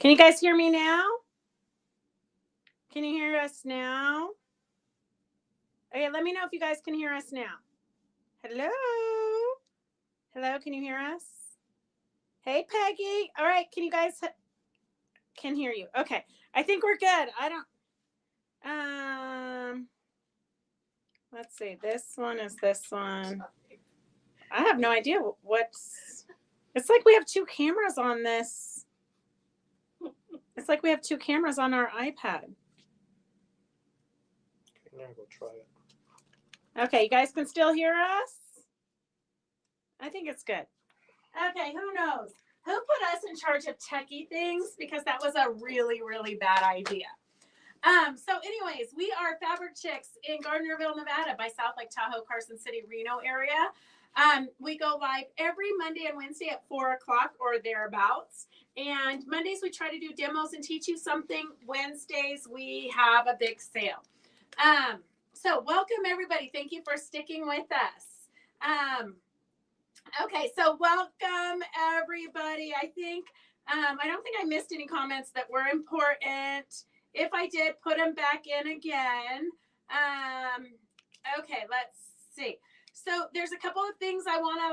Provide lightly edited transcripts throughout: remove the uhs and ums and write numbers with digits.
Can you guys hear me now? Can you hear us now? Okay, let me know if you guys can hear us now. Hello? Hello, can you hear us? Hey, Peggy. All right, can you guys can hear you? Okay, I think we're good. I don't, let's see. This one is this one. I have no idea what's, it's like we have two cameras on this. It's like we have two cameras on our iPad. I'm gonna go try it. Okay, you guys can still hear us? I think it's good. Okay, who knows? Who put us in charge of techie things? Because that was a really, really bad idea. So anyways, we are Fabric Chicks in Gardnerville, Nevada by South Lake Tahoe, Carson City, Reno area. We go live every Monday and Wednesday at 4 o'clock or thereabouts. And Mondays we try to do demos and teach you something. Wednesdays we have a big sale. So welcome everybody. Thank you for sticking with us. Okay, so welcome everybody. I think, I don't think I missed any comments that were important. If I did, put them back in again. Okay, let's see. So there's a couple of things I want to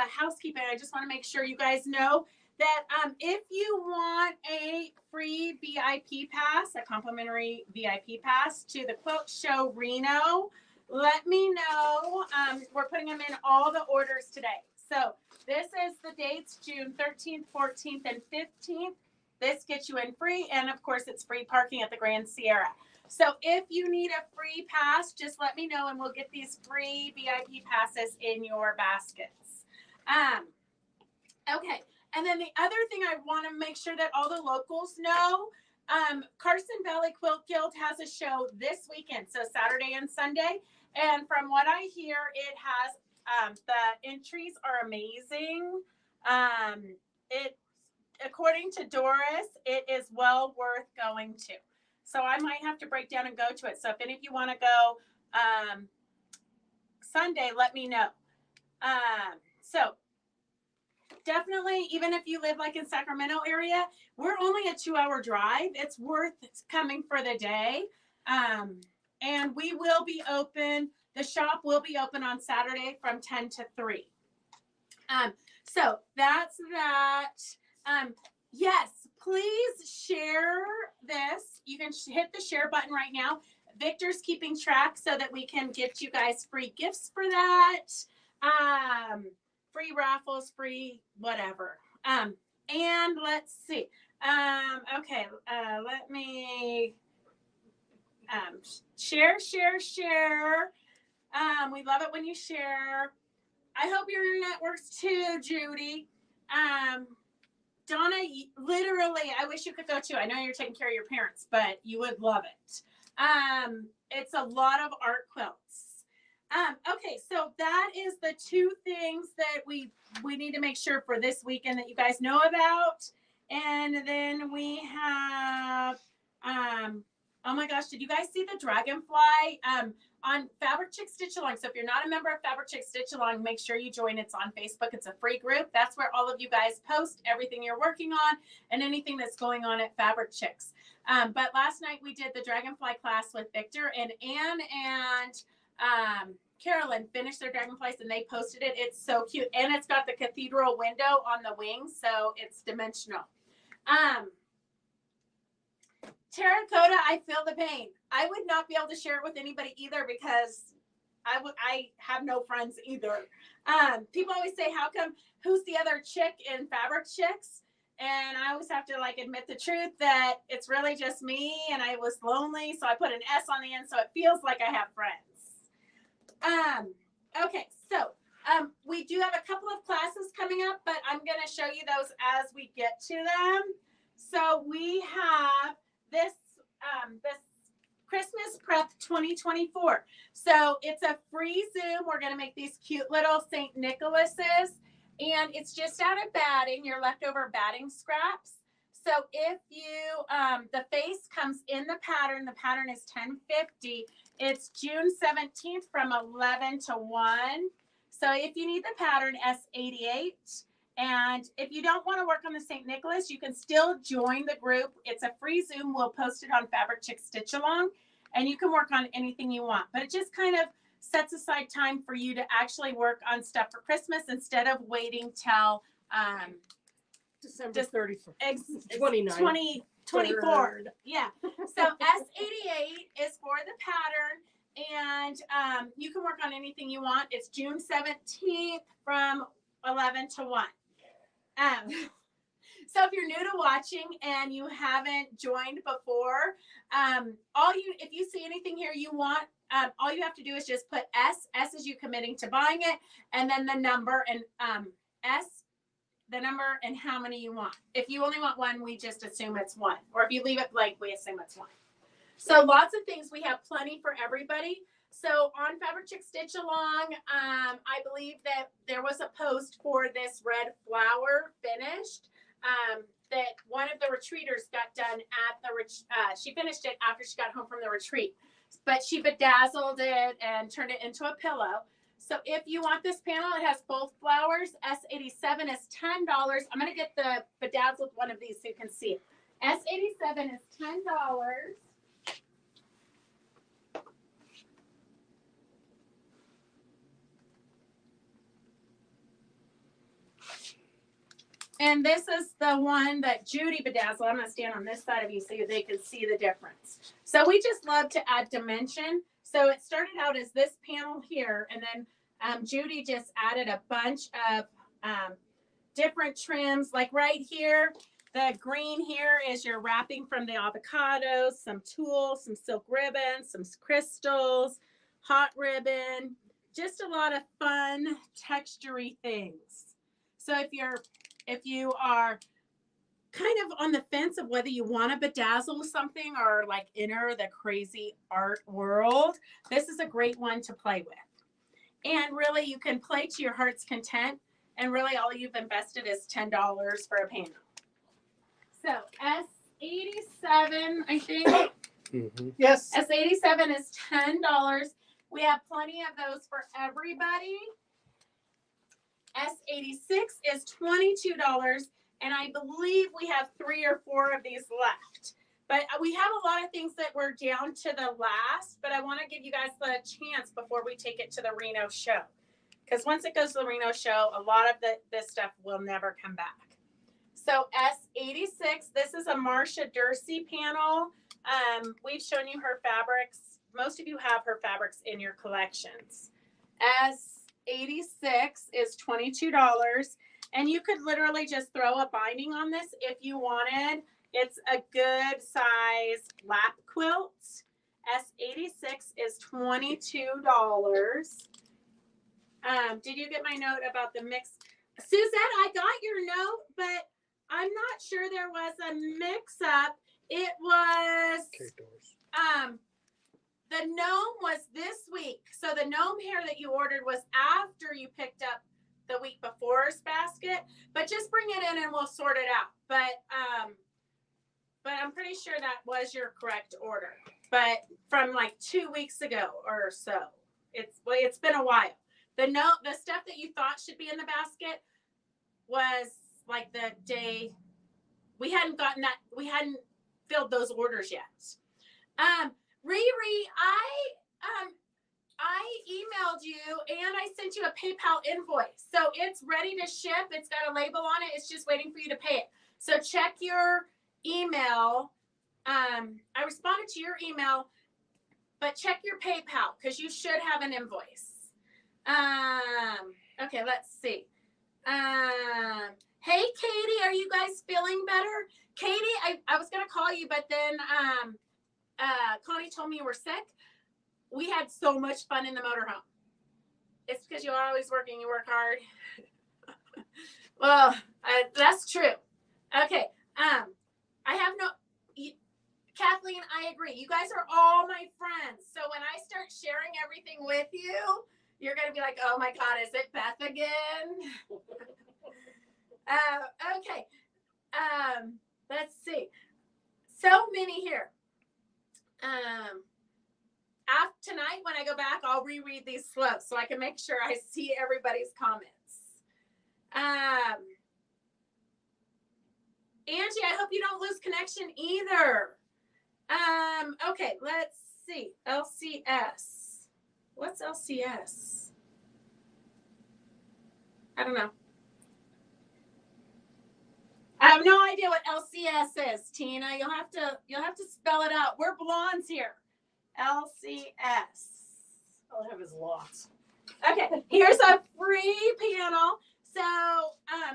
housekeeping. I just want to make sure you guys know that if you want a free VIP pass, a complimentary VIP pass to the Quilt Show Reno, let me know. We're putting them in all the orders today. So this is the dates, June 13th, 14th, and 15th. This gets you in free, and of course, it's free parking at the Grand Sierra. So if you need a free pass, just let me know, and we'll get these free VIP passes in your baskets. Okay, and then the other thing I want to make sure that all the locals know, Carson Valley Quilt Guild has a show this weekend, so Saturday and Sunday. And from what I hear, it has the entries are amazing. According to Doris, it is well worth going to. So I might have to break down and go to it. So if any of you want to go Sunday, let me know. So definitely, even if you live like in Sacramento area, we're only a 2-hour drive. It's worth coming for the day. And we will be open. The shop will be open on Saturday from 10 to 3. So that's that. Yes, please share this. You can hit the share button right now. Victor's keeping track so that we can get you guys free gifts for that. Free raffles, free whatever. And let's see. Okay, let me share. We love it when you share. I hope your internet works too, Judy. Donna, literally, I wish you could go too. I know you're taking care of your parents, but you would love it. It's a lot of art quilts. Okay, so that is the two things that we need to make sure for this weekend that you guys know about. And then we have, oh my gosh, did you guys see the dragonfly on Fabric Chick Stitch Along? So if you're not a member of Fabric Chick Stitch Along, make sure you join. It's on Facebook. It's a free group. That's where all of you guys post everything you're working on and anything that's going on at Fabric Chicks. But last night we did the dragonfly class with Victor, and Anne and Carolyn finished their dragonflies and they posted it. It's so cute. And it's got the cathedral window on the wings, so it's dimensional. Terracotta, I feel the pain. I would not be able to share it with anybody either because I have no friends either. People always say, how come, who's the other chick in Fabric Chicks? And I always have to admit the truth that it's really just me and I was lonely. So I put an S on the end so it feels like I have friends. Okay, so we do have a couple of classes coming up, but I'm going to show you those as we get to them. So we have this Christmas Prep 2024. So it's a free Zoom. We're going to make these cute little St. Nicholases, and it's just out of batting, your leftover batting scraps. So if you, the face comes in the pattern is 1050. It's June 17th from 11 to 1. So if you need the pattern, S88. And if you don't want to work on the St. Nicholas, you can still join the group. It's a free Zoom. We'll post it on Fabric Chick Stitch Along, and you can work on anything you want. But it just kind of sets aside time for you to actually work on stuff for Christmas instead of waiting till December 31st. 2024. Yeah. So S88 is for the pattern, and you can work on anything you want. It's June 17th from 11 to 1. So if you're new to watching and you haven't joined before, if you see anything here you want, all you have to do is just put S. S is you committing to buying it, and then the number and the number and how many you want. If you only want one, we just assume it's one. Or if you leave it blank, we assume it's one. So lots of things. We have plenty for everybody. So on Fabric Chick Stitch Along, I believe that there was a post for this red flower finished that one of the retreaters got done at the, she finished it after she got home from the retreat. But she bedazzled it and turned it into a pillow. So if you want this panel, it has both flowers. S87 is $10. I'm going to get the bedazzled one of these so you can see it. S87 is $10. And this is the one that Judy bedazzled. I'm going to stand on this side of you so they can see the difference. So we just love to add dimension. So it started out as this panel here, and then Judy just added a bunch of different trims. Like right here, the green here is your wrapping from the avocados, some tulle, some silk ribbon, some crystals, hot ribbon, just a lot of fun textury things. So if you are kind of on the fence of whether you want to bedazzle something or like enter the crazy art world, this is a great one to play with. And really, you can play to your heart's content. And really, all you've invested is $10 for a panel. So S87, I think. Mm-hmm. Yes. S87 is $10. We have plenty of those for everybody. S86 is $22. And I believe we have 3 or 4 of these left. But we have a lot of things that were down to the last, but I want to give you guys the chance before we take it to the Reno show. Because once it goes to the Reno show, a lot of this stuff will never come back. So S86, this is a Marcia Dursey panel. We've shown you her fabrics. Most of you have her fabrics in your collections. S86 is $22. And you could literally just throw a binding on this if you wanted. It's a good size lap quilt. S86 is $22. Did you get my note about the mix? Suzette, I got your note, but I'm not sure there was a mix-up. It was, the gnome was this week. So the gnome hair that you ordered was after you picked up the week before's basket. But just bring it in and we'll sort it out. But I'm pretty sure that was your correct order. But from like 2 weeks ago or so. It's been a while. The stuff that you thought should be in the basket was like the day we hadn't filled those orders yet. Riri, I emailed you and I sent you a PayPal invoice. So it's ready to ship. It's got a label on it. It's just waiting for you to pay it. So check your email. I responded to your email, but check your PayPal because you should have an invoice. Okay, let's see. Hey, Katie, are you guys feeling better? Katie, I was going to call you, but then Connie told me you were sick. We had so much fun in the motorhome. It's because you're always working. You work hard. Well, that's true. Okay. I have Kathleen, I agree. You guys are all my friends. So when I start sharing everything with you, you're going to be like, oh my God, is it Beth again? Okay. Let's see. So many here. Tonight, when I go back, I'll reread these slow so I can make sure I see everybody's comments. Angie, I hope you don't lose connection either. Okay, let's see. LCS. What's LCS? I don't know. I have no idea what LCS is, Tina. You'll have to spell it out. We're blondes here. LCS. All I have is lots. Okay, here's a free panel. So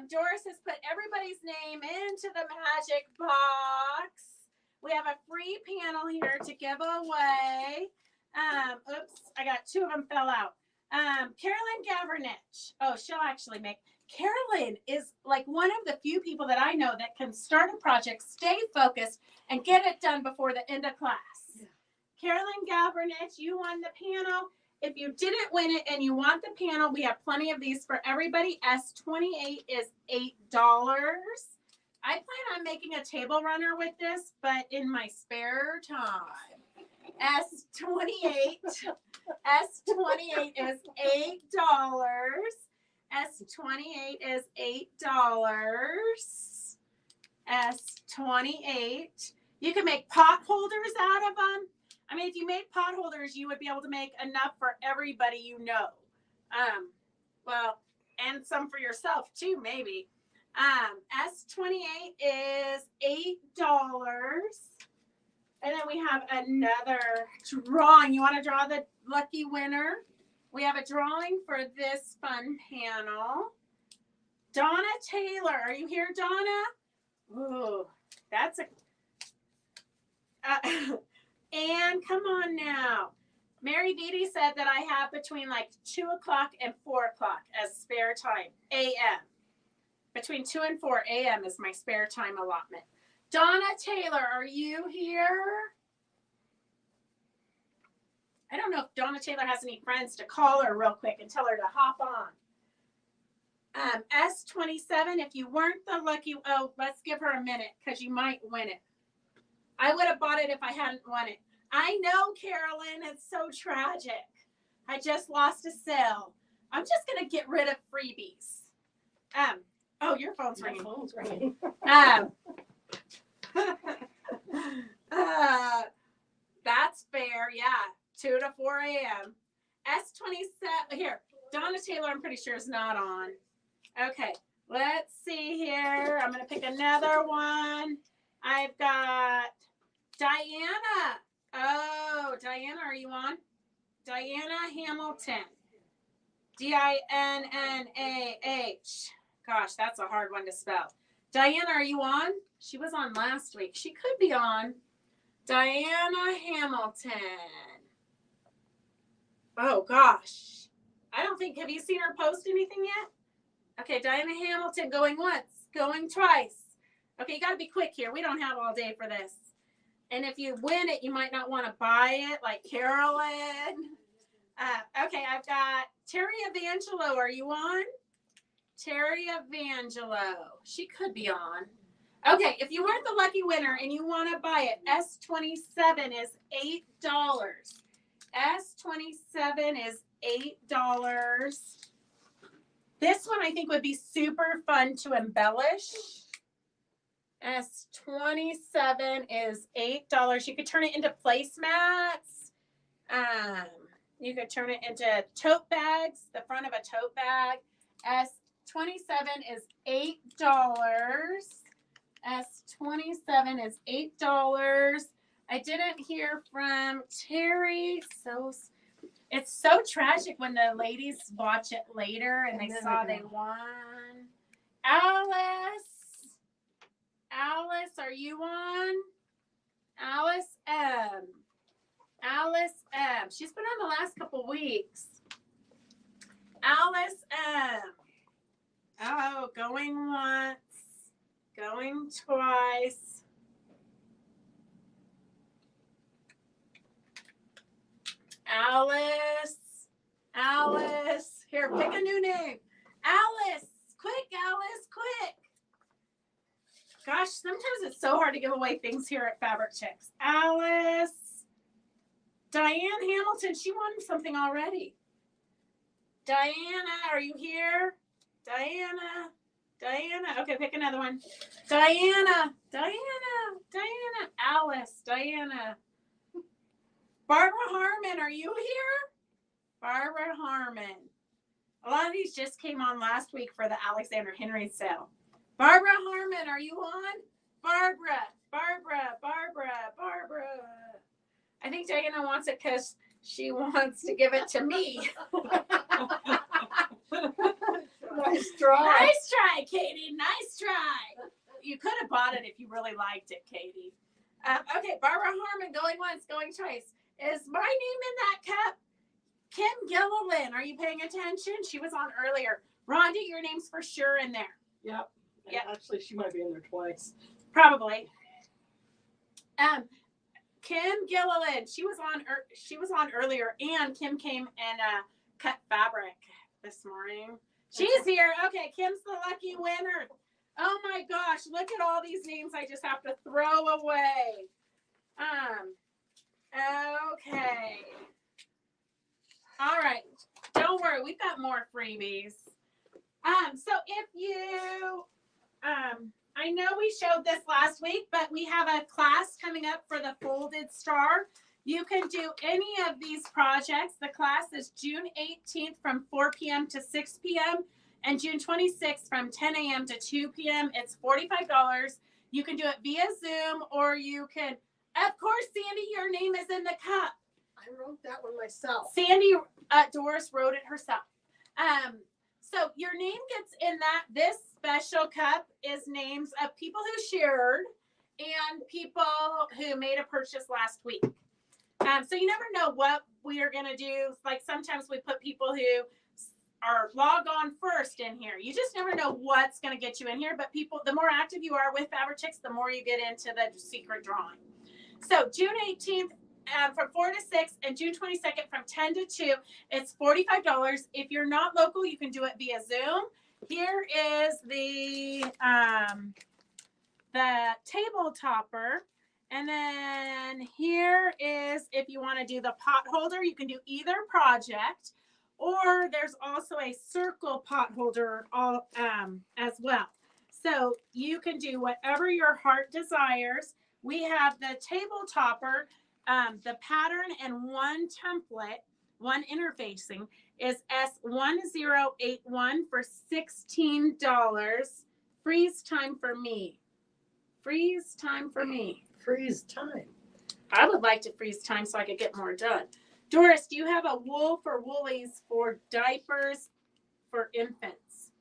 Doris has put everybody's name into the magic box. We have a free panel here to give away. Oops, I got two of them fell out. Carolyn Gavernich. Oh, she'll actually make. Carolyn is like one of the few people that I know that can start a project, stay focused, and get it done before the end of class. Yeah. Carolyn Gavernich, you won the panel. If you didn't win it and you want the panel, we have plenty of these for everybody. S28 is $8. I plan on making a table runner with this, but in my spare time. S28 is $8. S28 is $8. S28. You can make pot holders out of them. I mean, if you made pot holders, you would be able to make enough for everybody you know. Well, and some for yourself too, maybe. S28 is $8. And then we have another drawing. You want to draw the lucky winner? We have a drawing for this fun panel. Donna Taylor. Are you here, Donna? Ooh, that's a... and come on now. Mary Beatty said that I have between like 2 o'clock and 4 o'clock as spare time, a.m. Between 2 and 4 a.m. is my spare time allotment. Donna Taylor, are you here? I don't know if Donna Taylor has any friends to call her real quick and tell her to hop on. S27, if you weren't the lucky, oh, let's give her a minute because you might win it. I would have bought it if I hadn't won it. I know, Carolyn, it's so tragic. I just lost a sale. I'm just going to get rid of freebies. Oh, your phone's ringing. My phone's ringing. That's fair. Yeah. 2 to 4 a.m. S27. Here, Donna Taylor, I'm pretty sure is not on. Okay. Let's see here. I'm going to pick another one. I've got Diana. Oh, Diana, are you on? Diana Hamilton. Dinnah. Gosh, that's a hard one to spell. Diana, are you on? She was on last week. She could be on. Diana Hamilton. Oh, gosh. I don't think, have you seen her post anything yet? Okay, Diana Hamilton going once, going twice. Okay, you got to be quick here. We don't have all day for this. And if you win it, you might not want to buy it like Carolyn. Okay, I've got Terry Evangelo. Are you on? Terry Evangelo. She could be on. Okay, if you weren't the lucky winner and you want to buy it, S27 is $8. S27 is $8. This one I think would be super fun to embellish. S27 is $8. You could turn it into placemats. You could turn it into tote bags, the front of a tote bag. S27 is $8. S27 is $8. I didn't hear from Terry. It's so tragic when the ladies watch it later and they saw they won. Alice, are you on? Alice M. She's been on the last couple weeks. Alice M. Oh, going once, going twice. Alice. Here, pick a new name. Alice, quick. Gosh, sometimes it's so hard to give away things here at Fabric Chicks. Alice. Diane Hamilton, she won something already. Diana, are you here? Diana. Diana. Okay, pick another one. Diana. Alice. Diana. Barbara Harmon, are you here? Barbara Harmon. A lot of these just came on last week for the Alexander Henry sale. Barbara Harmon, are you on? Barbara. I think Diana wants it because she wants to give it to me. Nice try. Nice try, Katie. Nice try. You could have bought it if you really liked it, Katie. Okay, Barbara Harmon, going once, going twice. Is my name in that cup? Kim Gilliland, are you paying attention? She was on earlier. Rhonda, your name's for sure in there. Yep. Yep. Actually, she might be in there twice. Probably. Kim Gilliland, she was on earlier, and Kim came and cut fabric this morning. She's here. Okay, Kim's the lucky winner. Oh my gosh, look at all these names I just have to throw away. Okay. All right. Don't worry, we've got more freebies. So if you I know we showed this last week, but we have a class coming up for the folded star. You can do any of these projects. The class is June 18th from 4 p.m. to 6 p.m. and June 26th from 10 a.m. to 2 p.m. It's $45. You can do it via Zoom, or you can, of course, Sandy, your name is in the cup. I wrote that one myself. Sandy, Doris wrote it herself. So your name gets in that. This special cup is names of people who shared and people who made a purchase last week. So you never know what we are going to do. Like sometimes we put people who are log on first in here. You just never know what's going to get you in here. But people, the more active you are with Fabrichicks, the more you get into the secret drawing. So June 18th, from 4 to 6, and June 22nd from 10 to 2, it's $45. If you're not local, you can do it via Zoom. Here is the table topper. And then here is, if you want to do the pot holder, you can do either project, or there's also a circle pot holder as well. So you can do whatever your heart desires. We have the table topper. The pattern and one template, one interfacing, is S1081 for $16. Freeze time for me. Freeze time for me. Freeze time. I would like to freeze time so I could get more done. Doris, do you have a wool for woolies for diapers for infants?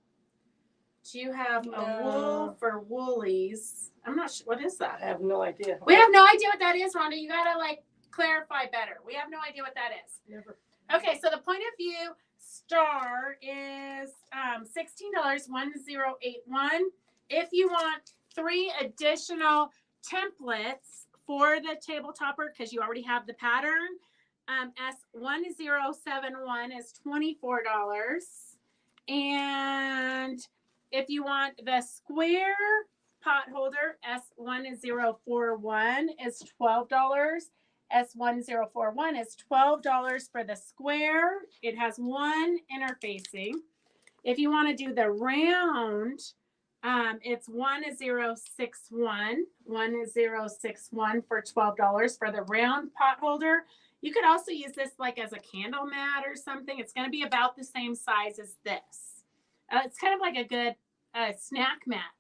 Do you have a wool for woolies? I'm not sure. What is that? I have no idea. We have no idea what that is, Rhonda. You got to clarify better. We have no idea what that is. Never. Okay, so the point of view star is $16, 1081. If you want 3 additional templates for the table topper, because you already have the pattern, S1071 is $24. And if you want the square pot holder, S1041 is $12. S1041 is $12 for the square. It has one interfacing. If you want to do the round, it's 1061 for $12 for the round pot holder. You could also use this like as a candle mat or something. It's going to be about the same size as this. It's kind of like a good snack mat.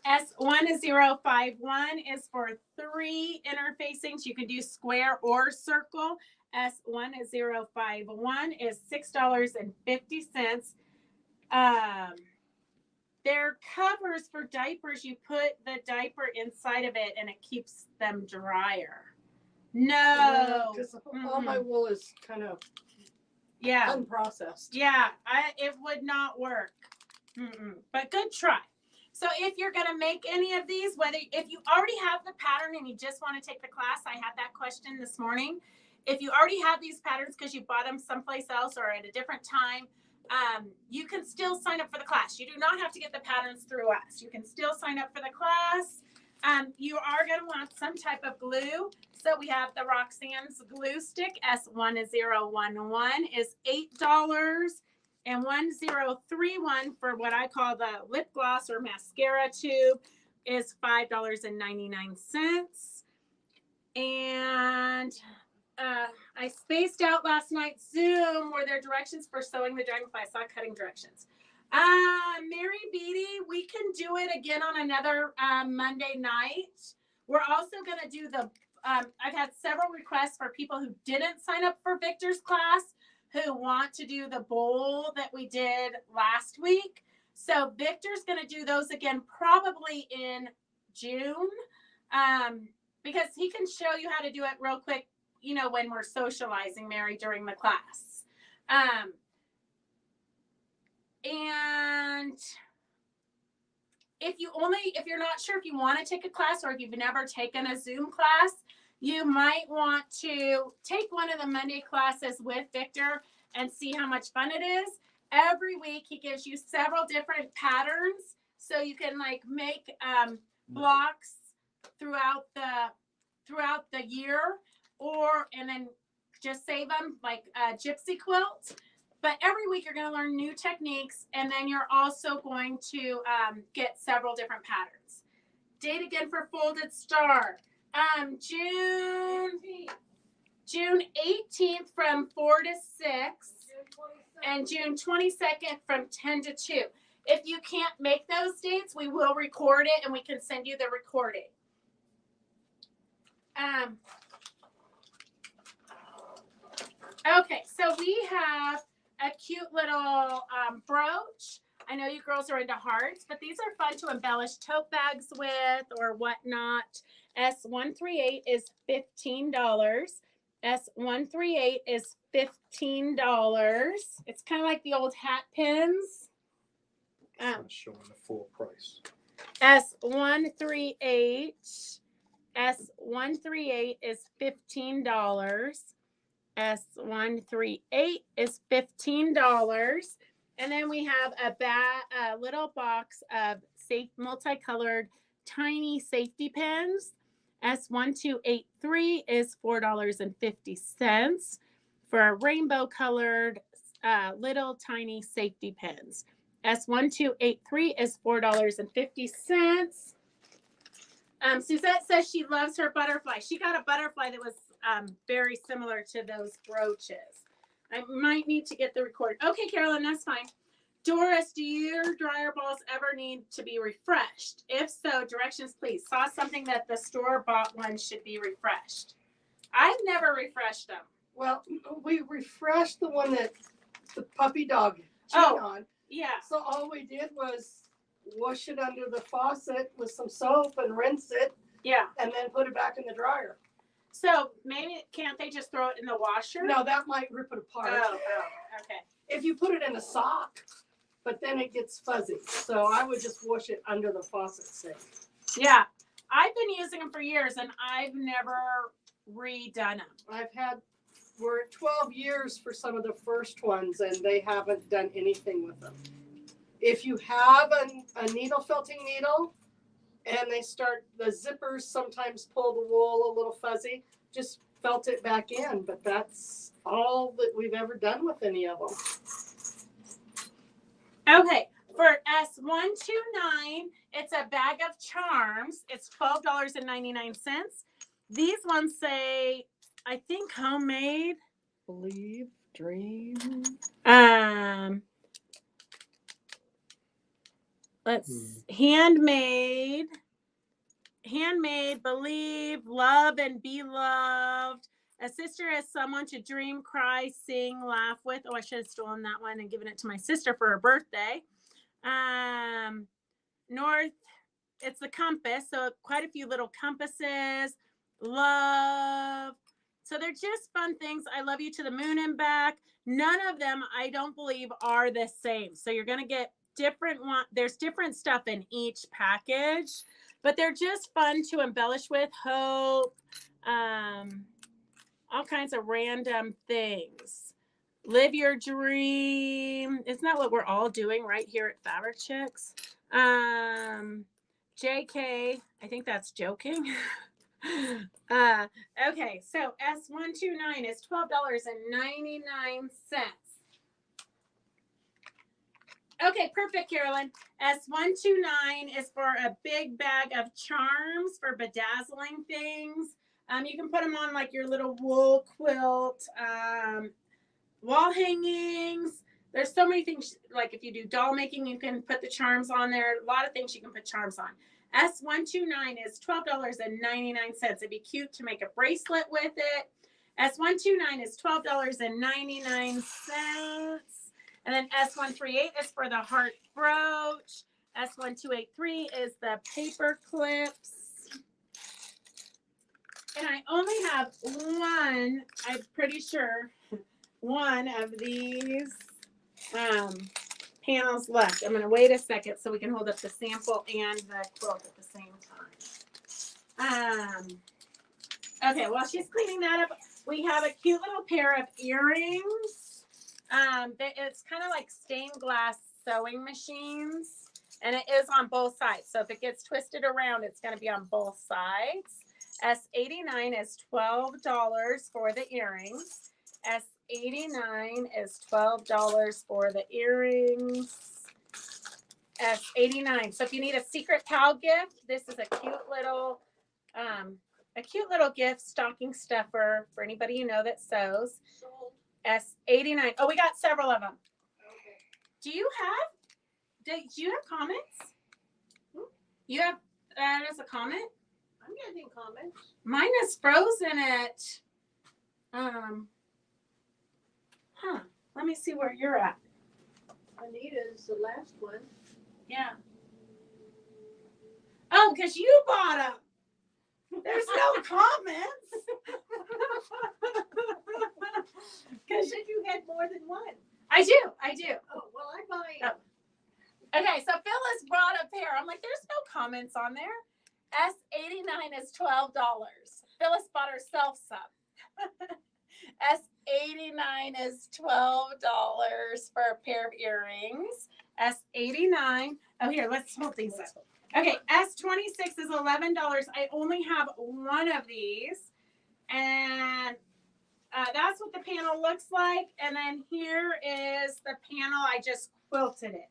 S1051 is for 3 interfacings. You can do square or circle. S1051 is $6.50. They're covers for diapers. You put the diaper inside of it and it keeps them drier. No. Because all my wool is kind of unprocessed. Yeah, it would not work. But good try. So if you're going to make any of these, if you already have the pattern and you just want to take the class, I had that question this morning. If you already have these patterns because you bought them someplace else or at a different time, you can still sign up for the class. You do not have to get the patterns through us. You can still sign up for the class. You are going to want some type of glue. So we have the Roxanne's glue stick, S1011 is $8. And 1031 for what I call the lip gloss or mascara tube is $5.99. And I spaced out last night's Zoom where there are directions for sewing the dragonfly. I saw cutting directions. Mary Beatty, we can do it again on another Monday night. We're also going to do the, I've had several requests for people who didn't sign up for Victor's class who want to do the bowl that we did last week. So Victor's going to do those again probably in June because he can show you how to do it real quick, you know, when we're socializing, Mary, during the class. And if you're not sure if you want to take a class or if you've never taken a Zoom class, you might want to take one of the Monday classes with Victor and see how much fun it is. Every week he gives you several different patterns so you can like make blocks throughout the year and then just save them like a gypsy quilt. But every week you're going to learn new techniques, and then you're also going to get several different patterns. Date again for Folded Star. June 18th from 4 to 6, and June 22nd from 10 to 2. If you can't make those dates, we will record it, and we can send you the recording. Okay, so we have a cute little brooch. I know you girls are into hearts, but these are fun to embellish tote bags with or whatnot. S138 is $15. S138 is $15. It's kind of like the old hat pins. It's not showing the full price. S138 is $15. S138 is $15. And then we have a little box of multicolored tiny safety pins. S1283 is $4.50 for rainbow colored little tiny safety pins. S1283 is $4.50. Suzette says she loves her butterfly. She got a butterfly that was very similar to those brooches. I might need to get the record. Okay, Carolyn, that's fine. Doris, do your dryer balls ever need to be refreshed? If so, directions, please. Saw something that the store-bought ones should be refreshed. I've never refreshed them. Well, we refreshed the one that the puppy dog chewed on. Yeah. So all we did was wash it under the faucet with some soap and rinse it. Yeah. And then put it back in the dryer. So maybe can't they just throw it in the washer? No, that might rip it apart. Oh, okay. If you put it in a sock, but then it gets fuzzy. So I would just wash it under the faucet sink. Yeah. I've been using them for years and I've never redone them. We're at 12 years for some of the first ones and they haven't done anything with them. If you have a needle felting needle and the zippers sometimes pull the wool a little fuzzy, just felt it back in. But that's all that we've ever done with any of them. Okay, for S129, it's a bag of charms. It's $12.99. These ones say, I think homemade. Believe, dream. Handmade, believe, love, and be loved. A sister is someone to dream, cry, sing, laugh with. Oh, I should have stolen that one and given it to my sister for her birthday. North, it's the compass. So quite a few little compasses. Love. So they're just fun things. I love you to the moon and back. None of them, I don't believe, are the same. So you're going to get different one. There's different stuff in each package, but they're just fun to embellish with. Hope. All kinds of random things. Live your dream. Isn't that what we're all doing right here at Fabric Chicks? JK, I think that's joking. Okay, so S129 is $12.99. Okay, perfect, Carolyn. S129 is for a big bag of charms for bedazzling things. You can put them on like your little wool quilt, wall hangings. There's so many things, like if you do doll making, you can put the charms on there. A lot of things you can put charms on. S129 is $12.99. It'd be cute to make a bracelet with it. S129 is $12.99. And then S138 is for the heart brooch. S1283 is the paper clips. And I only have one, I'm pretty sure, one of these panels left. I'm going to wait a second so we can hold up the sample and the quilt at the same time. Okay, while she's cleaning that up, we have a cute little pair of earrings. It's kind of like stained glass sewing machines, and it is on both sides. So if it gets twisted around, it's going to be on both sides. S89 is $12 for the earrings. S89 is $12 for the earrings. S89. So if you need a secret pal gift, this is a cute little gift stocking stuffer for anybody you know that sews. S89. Oh, we got several of them. Okay. Do you have comments? You have that as a comment? I'm getting comments. Mine is frozen at let me see where you're at. Anita is the last one. Yeah. Oh, because you bought them. There's no comments. Because if you had more than one. I do. Oh, well, I buy. Oh. Okay, so Phyllis brought a pair. I'm like, there's no comments on there. S89 is $12. Phyllis bought herself some. S89 is $12 for a pair of earrings. S89. Oh, here, let's hold these up. Okay, S26 is $11. I only have one of these. And that's what the panel looks like. And then here is the panel. I just quilted it.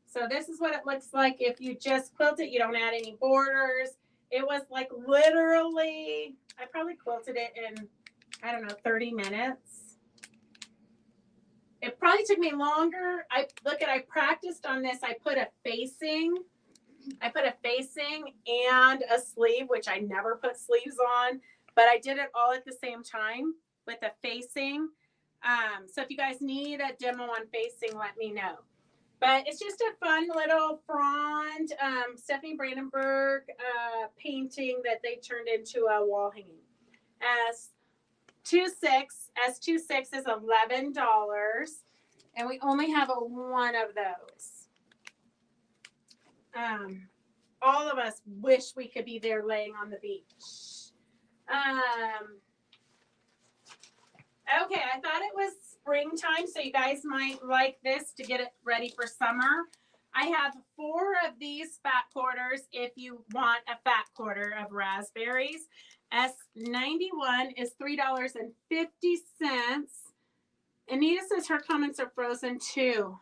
So this is what it looks like if you just quilt it. You don't add any borders. It was like literally, I probably quilted it in, I don't know, 30 minutes. It probably took me longer. I practiced on this. I put a facing and a sleeve, which I never put sleeves on, but I did it all at the same time with a facing. So if you guys need a demo on facing, let me know. But it's just a fun little Frond, Stephanie Brandenburg painting that they turned into a wall hanging. S26 is $11, and we only have one of those. All of us wish we could be there laying on the beach. Okay, I thought it was springtime, so you guys might like this to get it ready for summer. I have 4 of these fat quarters if you want a fat quarter of raspberries. S91 is $3.50. Anita says her comments are frozen too.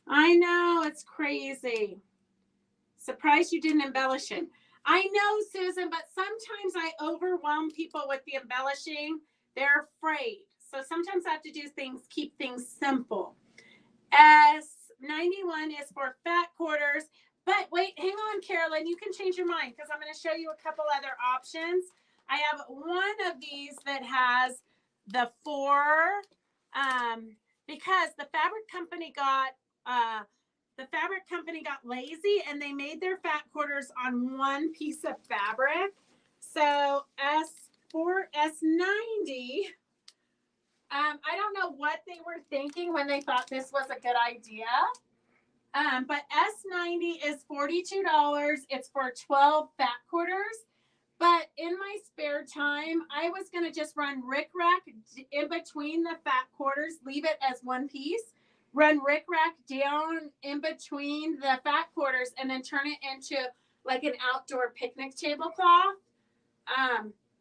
I know, it's crazy. Surprised you didn't embellish it. I know, Susan, but sometimes I overwhelm people with the embellishing. They're afraid. So sometimes I have to do things, keep things simple. S91 is for fat quarters. But wait, hang on, Carolyn. You can change your mind because I'm going to show you a couple other options. I have one of these that has the 4, because the fabric company got lazy and they made their fat quarters on one piece of fabric. So S90. I don't know what they were thinking when they thought this was a good idea. But S90 is $42. It's for 12 fat quarters. But in my spare time, I was going to just run rickrack in between the fat quarters, leave it as one piece, run rickrack down in between the fat quarters, and then turn it into like an outdoor picnic tablecloth,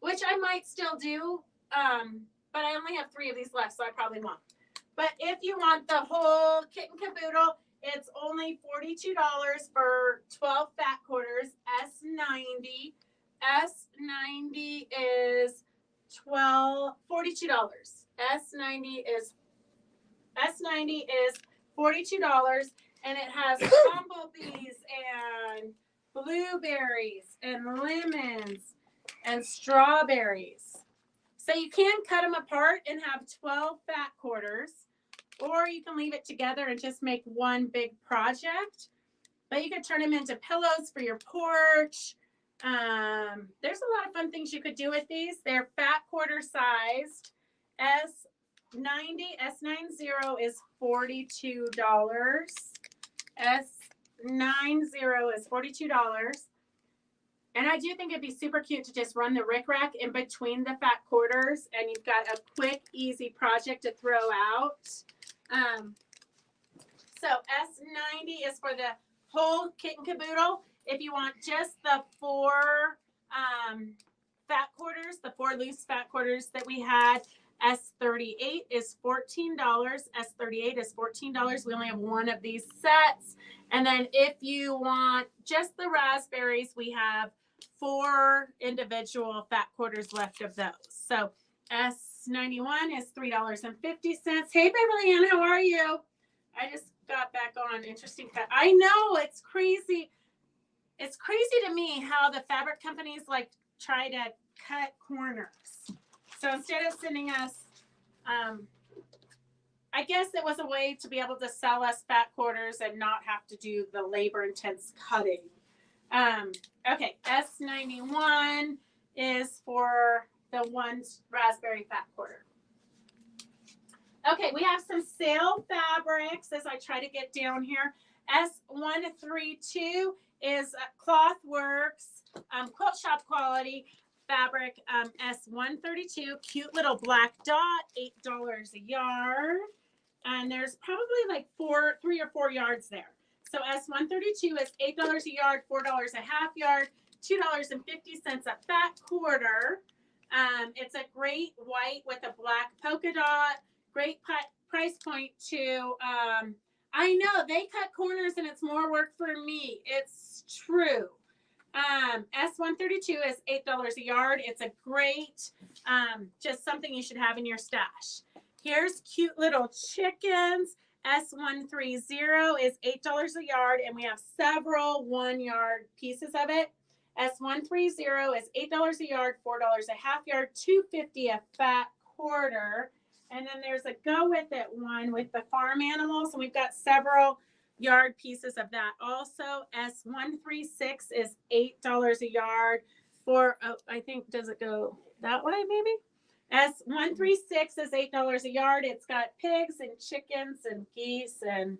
which I might still do. but I only have 3 of these left, so I probably won't. But if you want the whole kit and caboodle, it's only $42 for 12 fat quarters, S90. S90 is $42. S90 is $42, and it has bumblebees and blueberries and lemons and strawberries. So you can cut them apart and have 12 fat quarters, or you can leave it together and just make one big project. But you could turn them into pillows for your porch. There's a lot of fun things you could do with these. They're fat quarter sized. S90 is $42. S90 is $42. And I do think it'd be super cute to just run the rickrack in between the fat quarters, and you've got a quick, easy project to throw out. So S90 is for the whole kit and caboodle. If you want just the 4 fat quarters, the 4 loose fat quarters that we had, S38 is $14. S38 is $14. We only have 1 of these sets. And then if you want just the raspberries, we have 4 individual fat quarters left of those. So S91 is $3.50. Hey, Beverly Ann, how are you? I just got back on. Interesting cut. I know, it's crazy. It's crazy to me how the fabric companies like try to cut corners. So instead of sending us, I guess it was a way to be able to sell us fat quarters and not have to do the labor intense cutting. Okay, S91 is for the 1 raspberry fat quarter. Okay, we have some sale fabrics as I try to get down here. S132 is Clothworks Quilt Shop quality fabric. S132, cute little black dot, $8 a yard. And there's probably like 3 or 4 yards there. So S132 is $8 a yard, $4 a half yard, $2.50 a fat quarter. It's a great white with a black polka dot. Great price point too. I know they cut corners and it's more work for me. It's true. S132 is $8 a yard. It's a great, just something you should have in your stash. Here's cute little chickens. S130 is $8 a yard, and we have several 1-yard pieces of it. S130 is $8 a yard, $4 a half yard, $2.50 a fat quarter. And then there's a go with it one with the farm animals, and we've got several yard pieces of that. Also, S136 is $8 a yard for, I think, does it go that way maybe? S136 is $8 a yard. It's got pigs and chickens and geese and,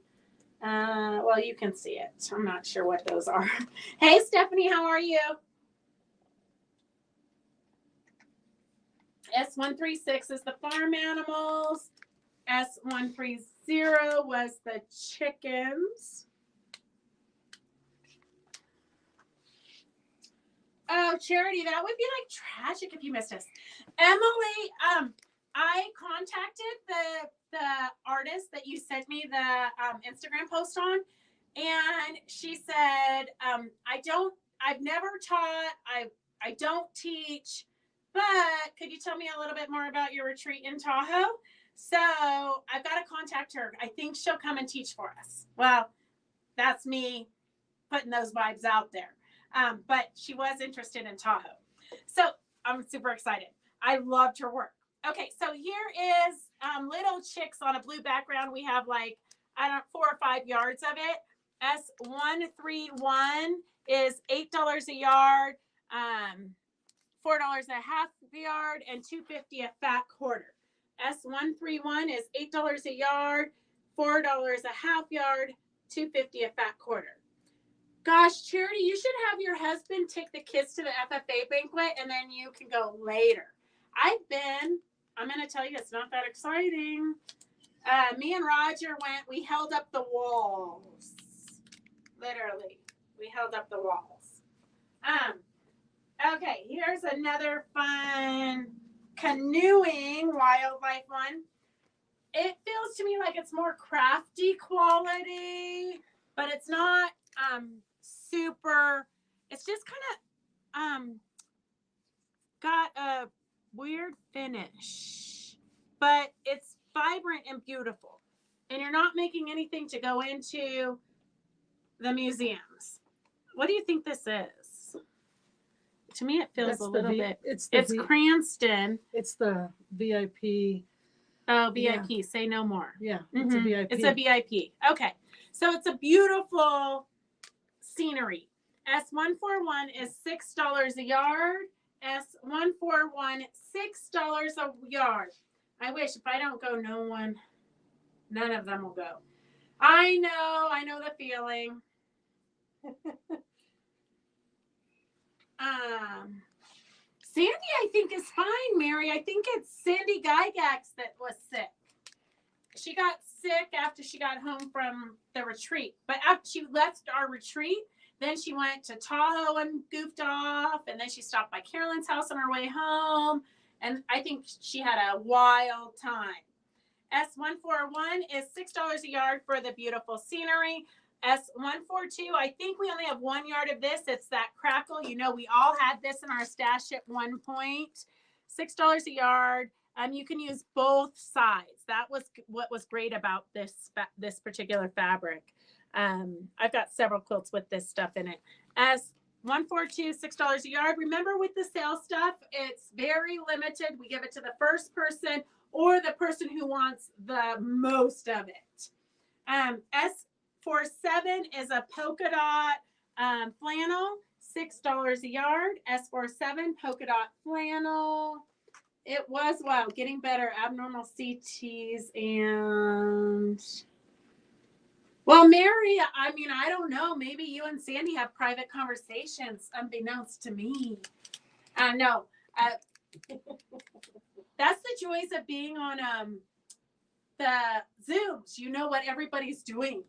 well, you can see it. I'm not sure what those are. Hey, Stephanie, how are you? S136 is the farm animals. S130 was the chickens. Oh, Charity, that would be like tragic if you missed us. Emily, I contacted the artist that you sent me the Instagram post on, and she said, I've never taught, I don't teach, but could you tell me a little bit more about your retreat in Tahoe? So I've got to contact her. I think she'll come and teach for us. Well, that's me putting those vibes out there. But she was interested in Tahoe. So I'm super excited. I loved her work. Okay, so here is little chicks on a blue background. We have like, 4 or 5 yards of it. S131 is $8 a yard, $4 a half yard, and $2.50 a fat quarter. S131 is $8 a yard, $4 a half yard, $2.50 a fat quarter. Gosh, Charity, you should have your husband take the kids to the FFA banquet, and then you can go later. I'm going to tell you, it's not that exciting. Me and Roger went, we held up the walls. Literally, we held up the walls. Okay, here's another fun canoeing wildlife one. It feels to me like it's more crafty quality, but it's not super. It's just kind of got a weird finish, but it's vibrant and beautiful. And you're not making anything to go into the museums. What do you think this is? To me, it feels That's a the little V- bit. It's It's the Cranston. it's the VIP. Oh, VIP. Say no more. Yeah, it's a Mhm. VIP. It's a VIP. Okay. So it's a beautiful scenery. S141 is $6 a yard. S141, $6 a yard. I wish if I don't go, none of them will go. I know the feeling. Sandy, I think, is fine, Mary. I think it's Sandy Gygax that was sick. She got sick after she got home from the retreat. But after she left our retreat, then she went to Tahoe and goofed off. And then she stopped by Carolyn's house on her way home. And I think she had a wild time. S141 is $6 a yard for the beautiful scenery. S142, I think we only have 1 yard of this. It's that crackle. You know, we all had this in our stash at one point. $6 a yard. You can use both sides. That was what was great about this particular fabric. I've got several quilts with this stuff in it. S142, $6 a yard. Remember, with the sale stuff, it's very limited. We give it to the first person or the person who wants the most of it. S47 is a polka dot flannel, $6 a yard. S47 polka dot flannel. It was wild, getting better, abnormal CTs, and well, Mary, I mean, I don't know. Maybe you and Sandy have private conversations unbeknownst to me. No. That's the joys of being on the Zooms. You know what everybody's doing.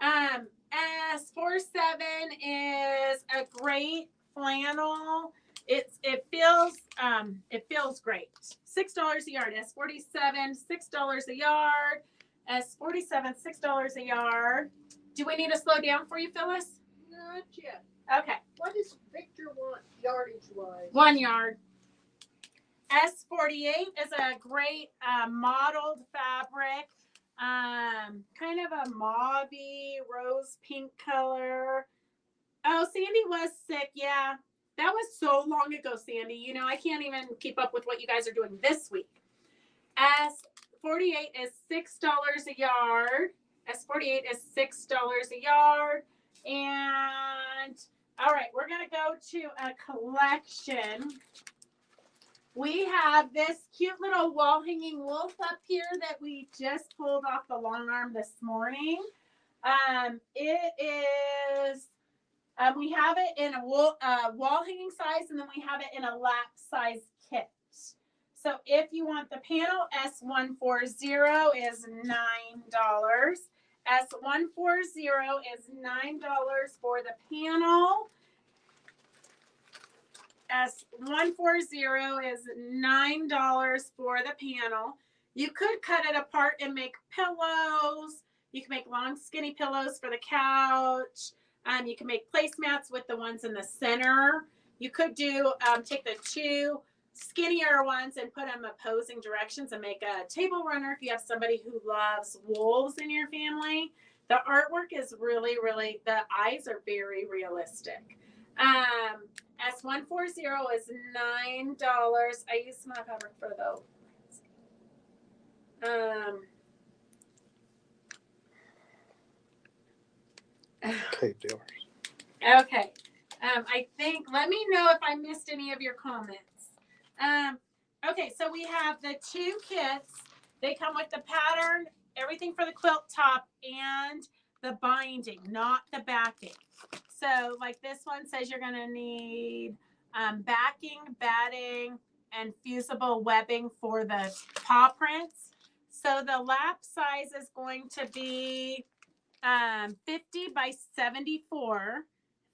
S47 is a great flannel. It feels great. $6 a yard. S47, $6 a yard. S47, $6 a yard. Do we need to slow down for you, Phyllis? Not yet. Okay. What does Victor want yardage wise? 1 yard. S48 is a great mottled fabric. Kind of a mauvey rose pink color. Oh, Sandy was sick. Yeah. That was so long ago, Sandy. You know, I can't even keep up with what you guys are doing this week. S48 is $6 a yard. S48 is $6 a yard. And all right, we're going to go to a collection. We have this cute little wall hanging wolf up here that we just pulled off the long arm this morning. It is, we have it in a wall hanging size, and then we have it in a lap size kit. So if you want the panel, S140 is $9. S140 is $9 for the panel. S140 is $9 for the panel. You could cut it apart and make pillows. You can make long skinny pillows for the couch. You can make placemats with the ones in the center. You could do take the two skinnier ones and put them opposing directions and make a table runner if you have somebody who loves wolves in your family. The artwork is really, really, the eyes are very realistic. S140 is $9. I use some of the fabric for those. Cave dealers. Okay. I think, let me know if I missed any of your comments. Okay, so we have the two kits. They come with the pattern, everything for the quilt top, and the binding, not the backing. So like this one says you're going to need backing, batting, and fusible webbing for the paw prints. So the lap size is going to be 50 by 74,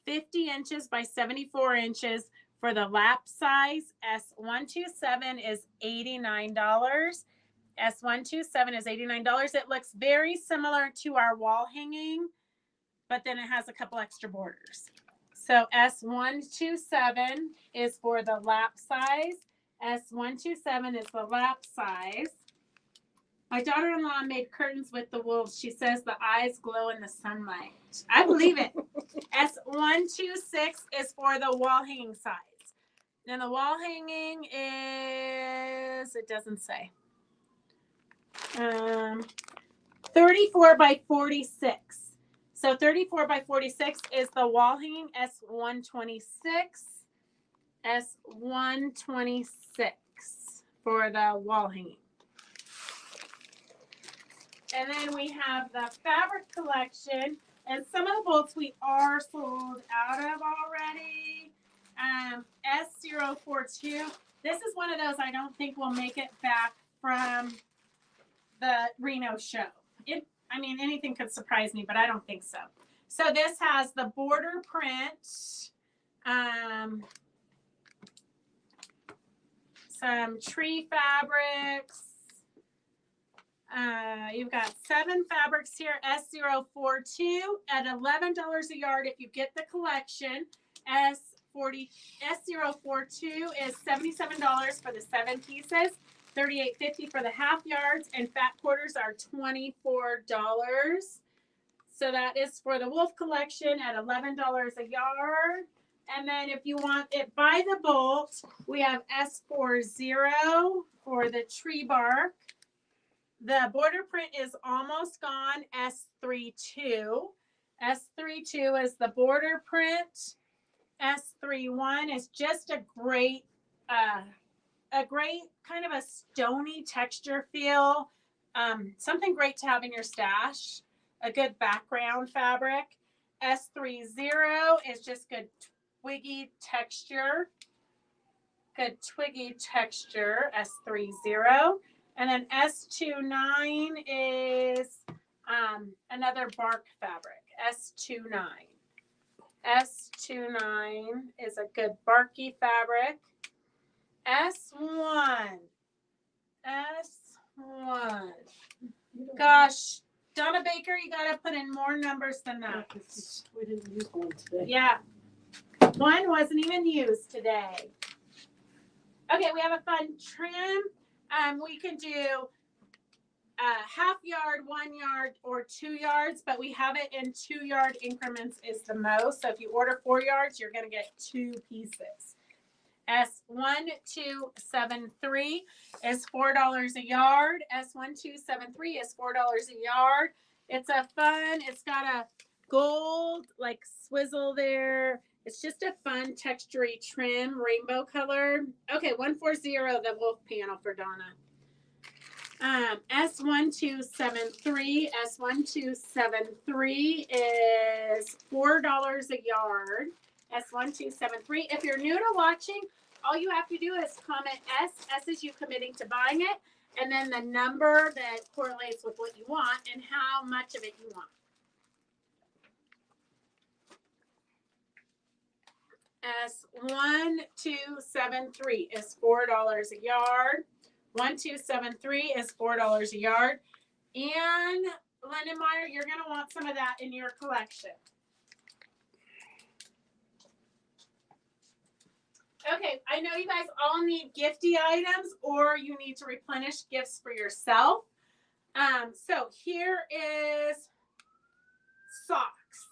50 inches by 74 inches For the lap size, S127 is $89. S127 is $89. It looks very similar to our wall hanging, but then it has a couple extra borders. So S127 is for the lap size. S127 is the lap size. My daughter-in-law made curtains with the wolves. She says the eyes glow in the sunlight. I believe it. S126 is for the wall hanging size. And the wall hanging is, it doesn't say. 34 by 46. So 34 by 46 is the wall hanging S126. S126 for the wall hanging. And then we have the fabric collection. And some of the bolts we are sold out of already. S042. This is one of those I don't think will make it back from the RENO show. I mean, anything could surprise me, but I don't think so. So this has the border print, some tree fabrics. You've got 7 fabrics here, S042 at $11 a yard if you get the collection. S042 is $77 for the 7 pieces. $38.50 for the half yards, and fat quarters are $24. So that is for the wolf collection at $11 a yard. And then if you want it by the bolt, we have S40 for the tree bark. The border print is almost gone. S32. S32 is the border print. S31 is just a great kind of a stony texture feel. Something great to have in your stash. A good background fabric. S30 is just good twiggy texture. Good twiggy texture, S30. And then S29 is another bark fabric, S29. S29 is a good barky fabric. S1. Gosh, Donna Baker, you got to put in more numbers than that. We didn't use one today. Yeah. One wasn't even used today. Okay, we have a fun trim. We can do half yard, 1 yard, or 2 yards, but we have it in 2 yard increments is the most. So if you order 4 yards, you're going to get 2 pieces. S1273 is $4 a yard. S1273 is $4 a yard. It's it's got a gold like swizzle there. It's just a fun textury trim, rainbow color. Okay, 140, the wolf panel for Donna. S1273 is $4 a yard. S1273. If you're new to watching, all you have to do is comment S. S is you committing to buying it, and then the number that correlates with what you want and how much of it you want. S1273 is $4 a yard. 1273 is $4 a yard. And Lindenmeyer, you're going to want some of that in your collection. Okay, I know you guys all need gifty items or you need to replenish gifts for yourself. So here is socks.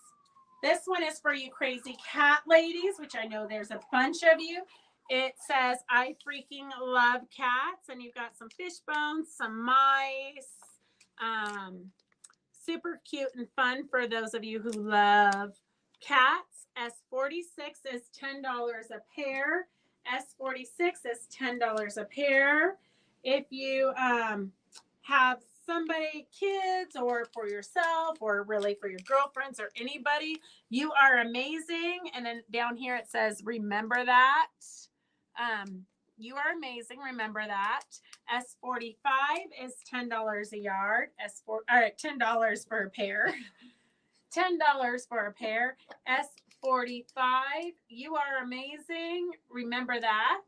This one is for you crazy cat ladies, which I know there's a bunch of you. It says, I freaking love cats. And you've got some fish bones, some mice. Super cute and fun for those of you who love cats. S46 is $10 a pair. S46 is $10 a pair. If you have somebody, kids, or for yourself, or really for your girlfriends or anybody, you are amazing. And then down here it says, remember that. You are amazing. Remember that. S45 is $10 a yard. $10 for a pair. $10 for a pair. S45. You are amazing. Remember that.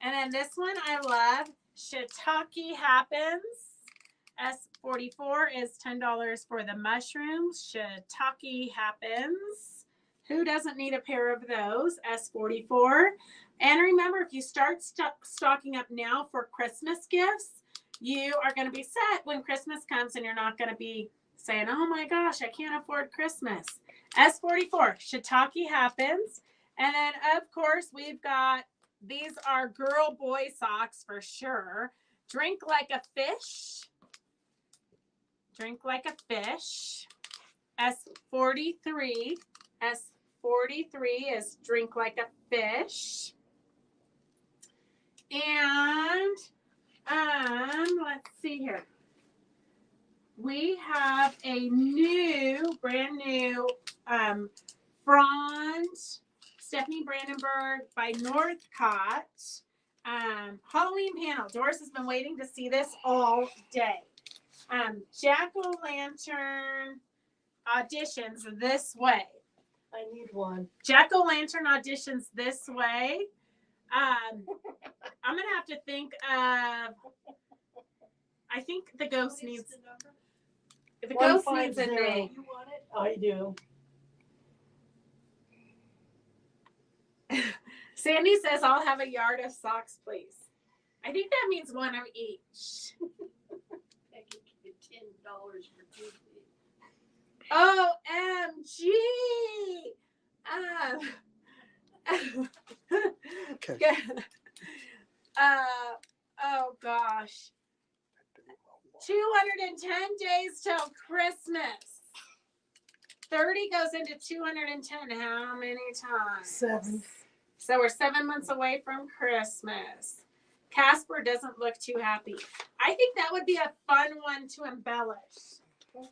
And then this one I love. Shiitake happens. S44 is $10 for the mushrooms. Shiitake happens. Who doesn't need a pair of those? S44. And remember, if you start stocking up now for Christmas gifts, you are going to be set when Christmas comes, and you're not going to be saying, oh my gosh, I can't afford Christmas. S44, Shiitake happens. And then, of course, we've got, these are girl boy socks for sure. Drink like a fish. Drink like a fish. S43. S43 is drink like a fish. And let's see here. We have a brand new Frond Stephanie Brandenburg by Northcott Halloween panel. Doris has been waiting to see this all day. Jack-o'-lantern auditions this way. I need one. Jack-o'-lantern auditions this way. I'm gonna have to think of. I think the ghost needs. The ghost needs a 150. name. You want it? I do. Sandy says, "I'll have a yard of socks, please." I think that means one of each. I can get $10 for 2 feet. OMG! Okay. Oh gosh. 210 days till Christmas. 30 goes into 210. How many times? 7. So we're 7 months away from Christmas. Casper doesn't look too happy. I think that would be a fun one to embellish.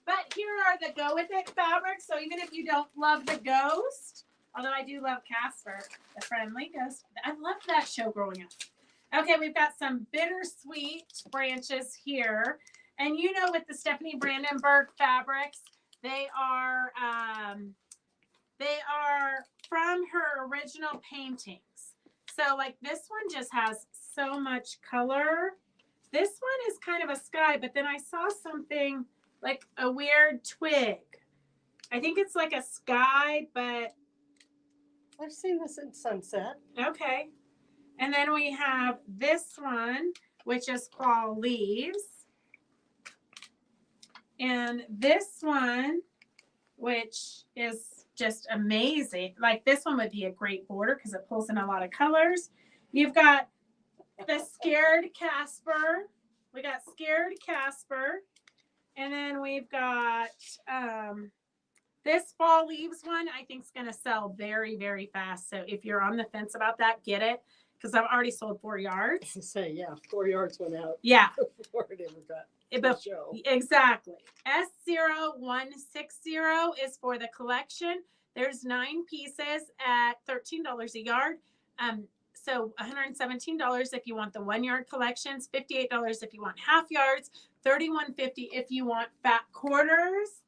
But here are the Go With It fabrics. So even if you don't love the ghost, although I do love Casper, the friendly ghost. I loved that show growing up. Okay, we've got some bittersweet branches here. And you know, with the Stephanie Brandenburg fabrics, they are from her original paintings. So like this one just has so much color. This one is kind of a sky, but then I saw something like a weird twig. I think it's like a sky, but I've seen this in Sunset. okay. And then we have this one, which is fall leaves. And this one, which is just amazing. Like this one would be a great border because it pulls in a lot of colors. You've got the Scared Casper. We got Scared Casper. And then we've got this fall leaves one, I think is going to sell very, very fast. So if you're on the fence about that, get it. Because I've already sold 4 yards. To say, yeah, 4 yards went out Yeah. before it ever got It, the show. exactly. S0160 is for the collection. There's 9 pieces at $13 a yard. So $117 if you want the 1 yard collections, $58 if you want half yards, $31.50 if you want fat quarters.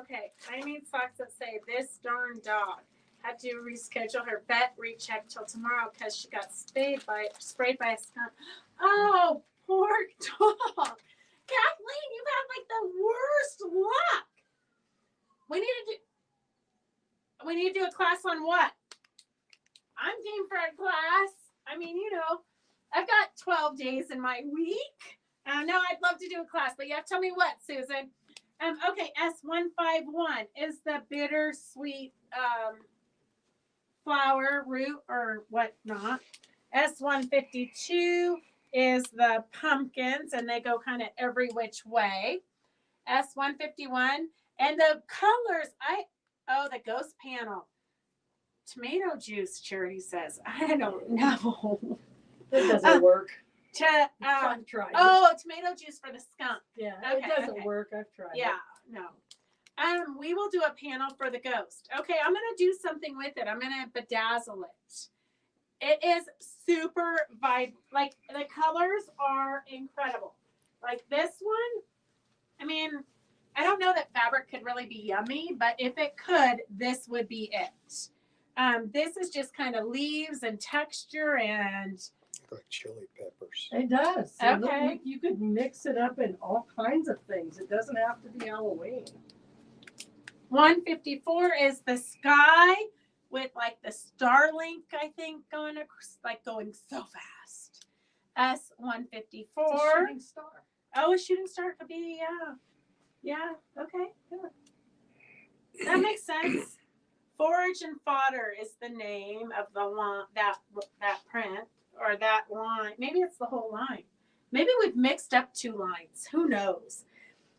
Okay, I need socks that say "this darn dog." Had to reschedule her vet recheck till tomorrow because she got sprayed by a skunk. Oh, poor dog. Kathleen, you've had like the worst luck. We need to do a class on what? I'm game for a class. I mean, you know, I've got 12 days in my week. No, I'd love to do a class, but you have to tell me what, Susan. Okay, S151 is the bittersweet flower root or whatnot. S152 is the pumpkins, and they go kind of every which way. S151, and the colors, the ghost panel. Tomato juice, Charity says. I don't know. It doesn't work. I've tried. Tomato juice for the skunk. Yeah, Okay, it doesn't work. I've tried. Yeah, no. We will do a panel for the ghost. Okay, I'm gonna do something with it. I'm gonna bedazzle it. It is super vibrant. Like the colors are incredible. Like this one, I mean, I don't know that fabric could really be yummy, but if it could, this would be it. This is just kind of leaves and texture and Like chili peppers. It does. It look Okay. like you could mix it up in all kinds of things. It doesn't have to be Halloween. 154 is the sky with like the Starlink, I think, going so fast. S154. It's a shooting star. Oh, a shooting star could be, yeah. Yeah, okay, good. That makes sense. Forage and Fodder is the name of the line, that print, or that line. Maybe it's the whole line. Maybe we've mixed up 2 lines. Who knows?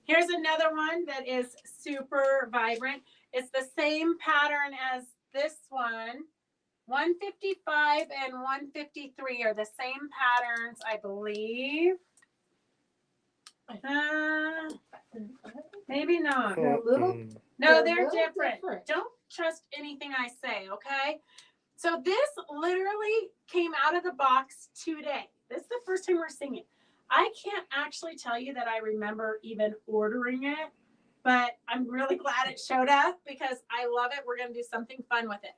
Here's another one that is super vibrant. It's the same pattern as this one. 155 and 153 are the same patterns, I believe. Maybe not. They're a little. Mm. No, They're they're a little different. different. Don't trust anything I say, okay? So this literally came out of the box today. This is the first time we're seeing it. I can't actually tell you that I remember even ordering it, but I'm really glad it showed up because I love it. We're going to do something fun with it.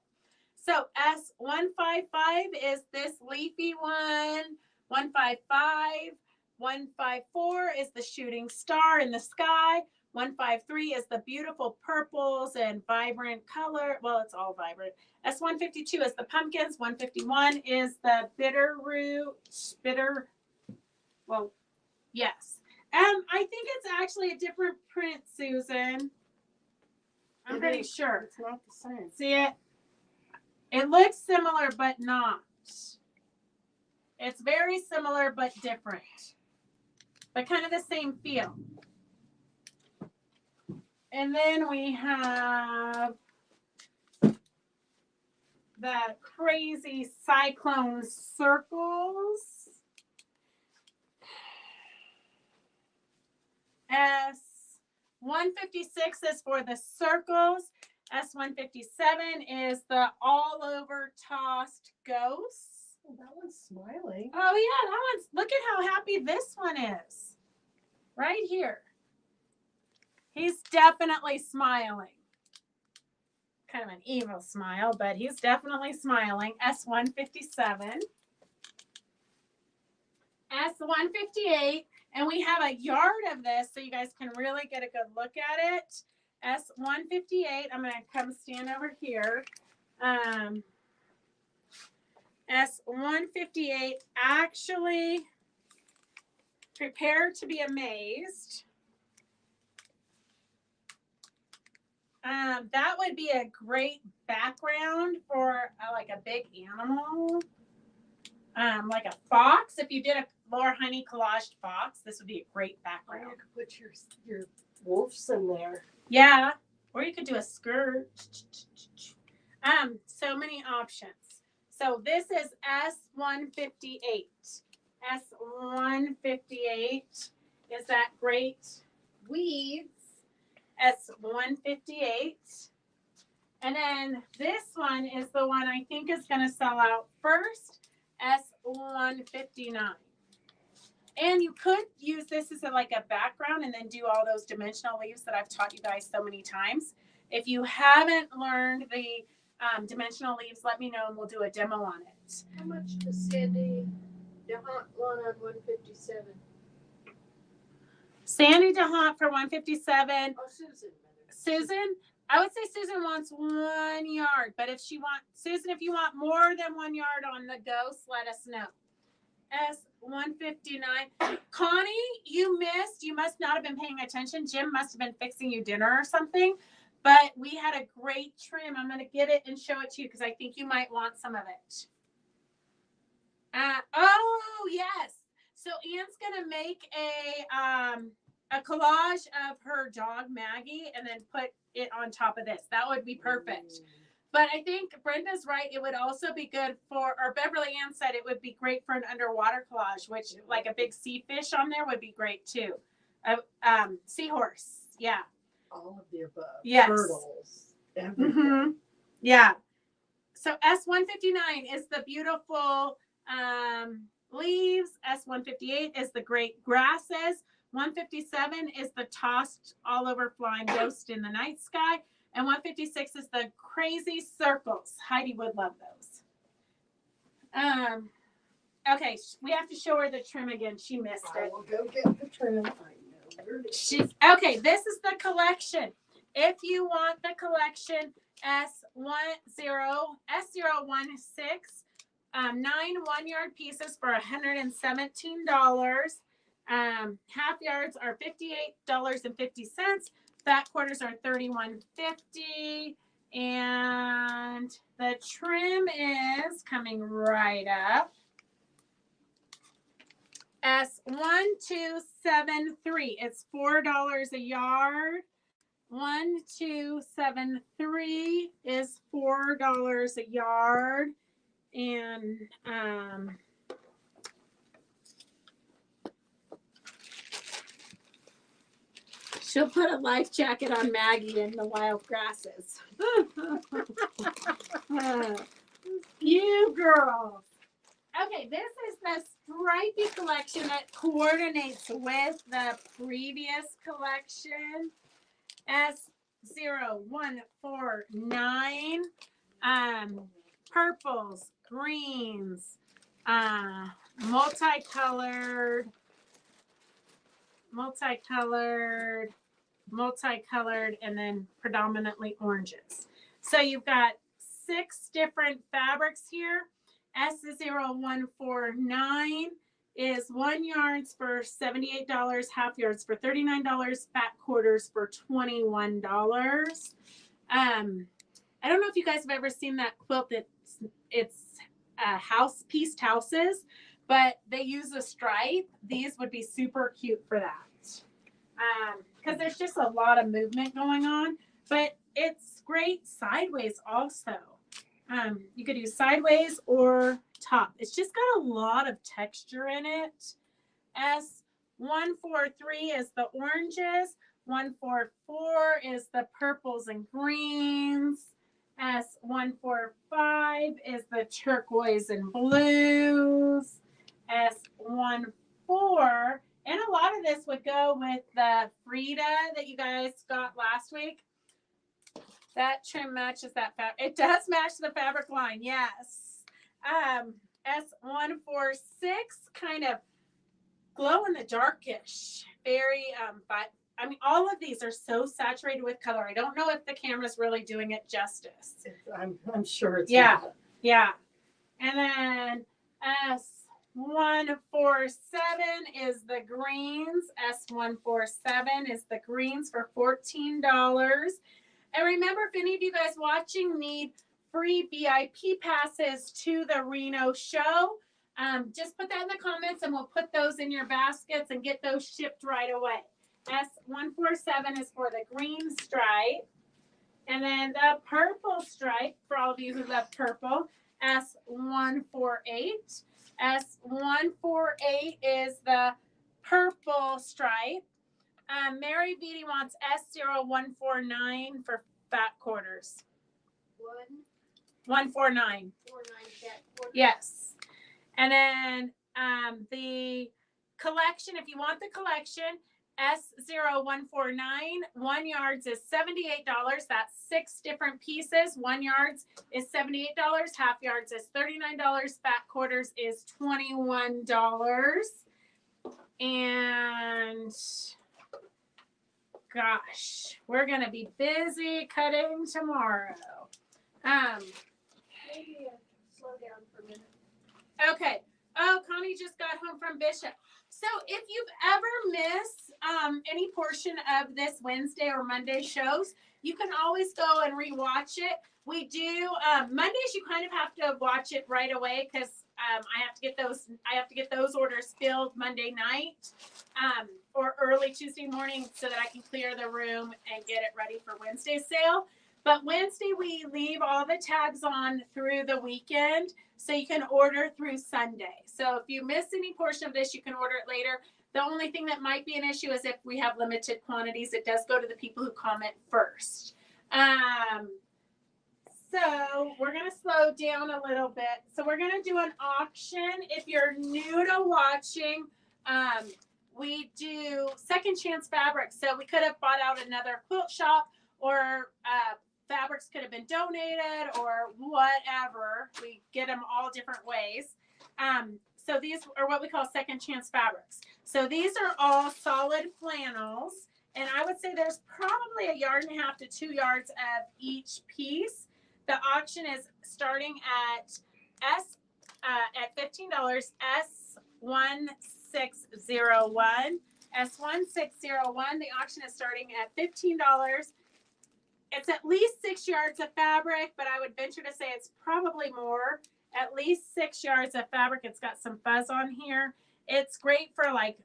So S155 is this leafy one. 155. 154 is the shooting star in the sky. 153 is the beautiful purples and vibrant color. Well, it's all vibrant. S152 is the pumpkins. 151 is the bitter root. Well, yes. I think it's actually a different print, Susan. I'm It pretty is. sure. It's not the same. See it? It looks similar, but not. It's very similar, but different. But kind of the same feel. And then we have the crazy cyclone circles. S156 is for the circles. S157 is the all over tossed ghosts. Oh, that one's smiling. Oh yeah, that one's, look at how happy this one is. Right here. He's definitely smiling. Kind of an evil smile, but he's definitely smiling. S157. S158. And we have a yard of this so you guys can really get a good look at it. S158. I'm going to come stand over here. S158, actually, prepare to be amazed. That would be a great background for like a big animal, like a fox. If you did a Laura Honey collaged fox, this would be a great Or background. you could put your wolves in there. Yeah, or you could do a skirt. So many options. So this is S158. S158 is that great weaves. S158. And then this one is the one I think is going to sell out first. S159. And you could use this as like a background and then do all those dimensional leaves that I've taught you guys so many times. If you haven't learned the dimensional leaves, let me know and we'll do a demo on it. How much does Sandy DeHunt want on 157? Sandy DeHunt for 157. Oh, Susan. Susan, I would say Susan wants 1 yard, but if she wants, Susan, if you want more than 1 yard on the ghost, let us know. S159. Connie, you missed. You must not have been paying attention. Jim must have been fixing you dinner or something. But we had a great trim. I'm going to get it and show it to you because I think you might want some of it. Oh, yes. So Anne's going to make a collage of her dog, Maggie, and then put it on top of this. That would be perfect. But I think Brenda's right. It would also be good for, or Beverly Ann said it would be great for an underwater collage, which like a big sea fish on there would be great too. Seahorse. Yeah. All of the above. Yes. Turtles. Everything. Mm-hmm. Yeah. So S159 is the beautiful leaves. S158 is the great grasses. 157 is the tossed all over flying ghost in the night sky. And 156 is the crazy circles. Heidi would love those. Okay, we have to show her the trim again. She missed I it. will go get the trim. I know where it is. Okay, this is the collection. If you want the collection S016, 9 1-yard pieces for $117. Half yards are $58.50. Fat quarters are $31.50. And the trim is coming right up. S1273. It's $4 a yard. 1273 is $4 a yard. And she'll put a life jacket on Maggie in the wild grasses. You girls. Okay, this is the stripy collection that coordinates with the previous collection. S0149. Purples, greens, multicolored, and then predominantly oranges. So you've got 6 different fabrics here. S0149 is 1 yards for $78, half yards for $39, fat quarters for $21. I don't know if you guys have ever seen that quilt that it's pieced houses, but they use a stripe. These would be super cute for that. Because there's just a lot of movement going on, but it's great sideways also. You could do sideways or top. It's just got a lot of texture in it. S143 is the oranges. 144 is the purples and greens. S145 is the turquoise and blues. S14, and a lot of this would go with the Frida that you guys got last week. That trim matches that fabric. It does match the fabric line, yes. S146, kind of glow in the darkish. Very, but I mean, all of these are so saturated with color. I don't know if the camera's really doing it justice. I'm sure it's Yeah. And then S147 is the greens. S147 is the greens for $14. And remember, if any of you guys watching need free VIP passes to the RENO show, just put that in the comments and we'll put those in your baskets and get those shipped right away. S147 is for the green stripe. And then the purple stripe, for all of you who love purple, S148. S148 is the purple stripe. Mary Beatty wants S0149 for fat quarters. 149. 49. Yes. And then the collection, if you want the collection, S0149, 1 yards is $78. That's 6 different pieces. 1 yards is $78. Half yards is $39. Fat quarters is $21. And gosh, we're going to be busy cutting tomorrow. Maybe slow down for a minute. Okay. Oh, Connie just got home from Bishop. So if you've ever missed any portion of this Wednesday or Monday shows, you can always go and rewatch it. We do Mondays. You kind of have to watch it right away because I have to get those orders filled Monday night or early Tuesday morning so that I can clear the room and get it ready for Wednesday's sale. But Wednesday we leave all the tags on through the weekend, so you can order through Sunday. So if you miss any portion of this, you can order it later. The only thing that might be an issue is if we have limited quantities, it does go to the people who comment first. So we're going to slow down a little bit. So we're going to do an auction. If you're new to watching, we do second chance fabrics. So we could have bought out another quilt shop, or fabrics could have been donated, or whatever. We get them all different ways. So these are what we call second chance fabrics. So these are all solid flannels, and I would say there's probably 1.5 yards to 2 yards of each piece. The auction is starting at $15. S1601. S1601. The auction is starting at $15. It's at least 6 yards of fabric, but I would venture to say it's probably more. At least 6 yards of fabric. It's got some fuzz on here. It's great for like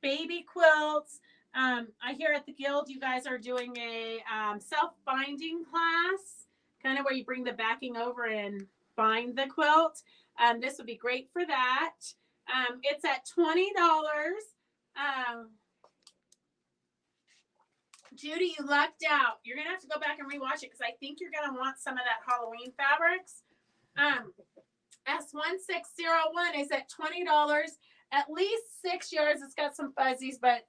baby quilts. I hear at the Guild you guys are doing a self-binding class, kind of where you bring the backing over and bind the quilt. This would be great for that. It's at $20. Judy, you lucked out. You're going to have to go back and rewatch it because I think you're going to want some of that Halloween fabrics. S1601 is at $20. At least 6 yards. It's got some fuzzies, but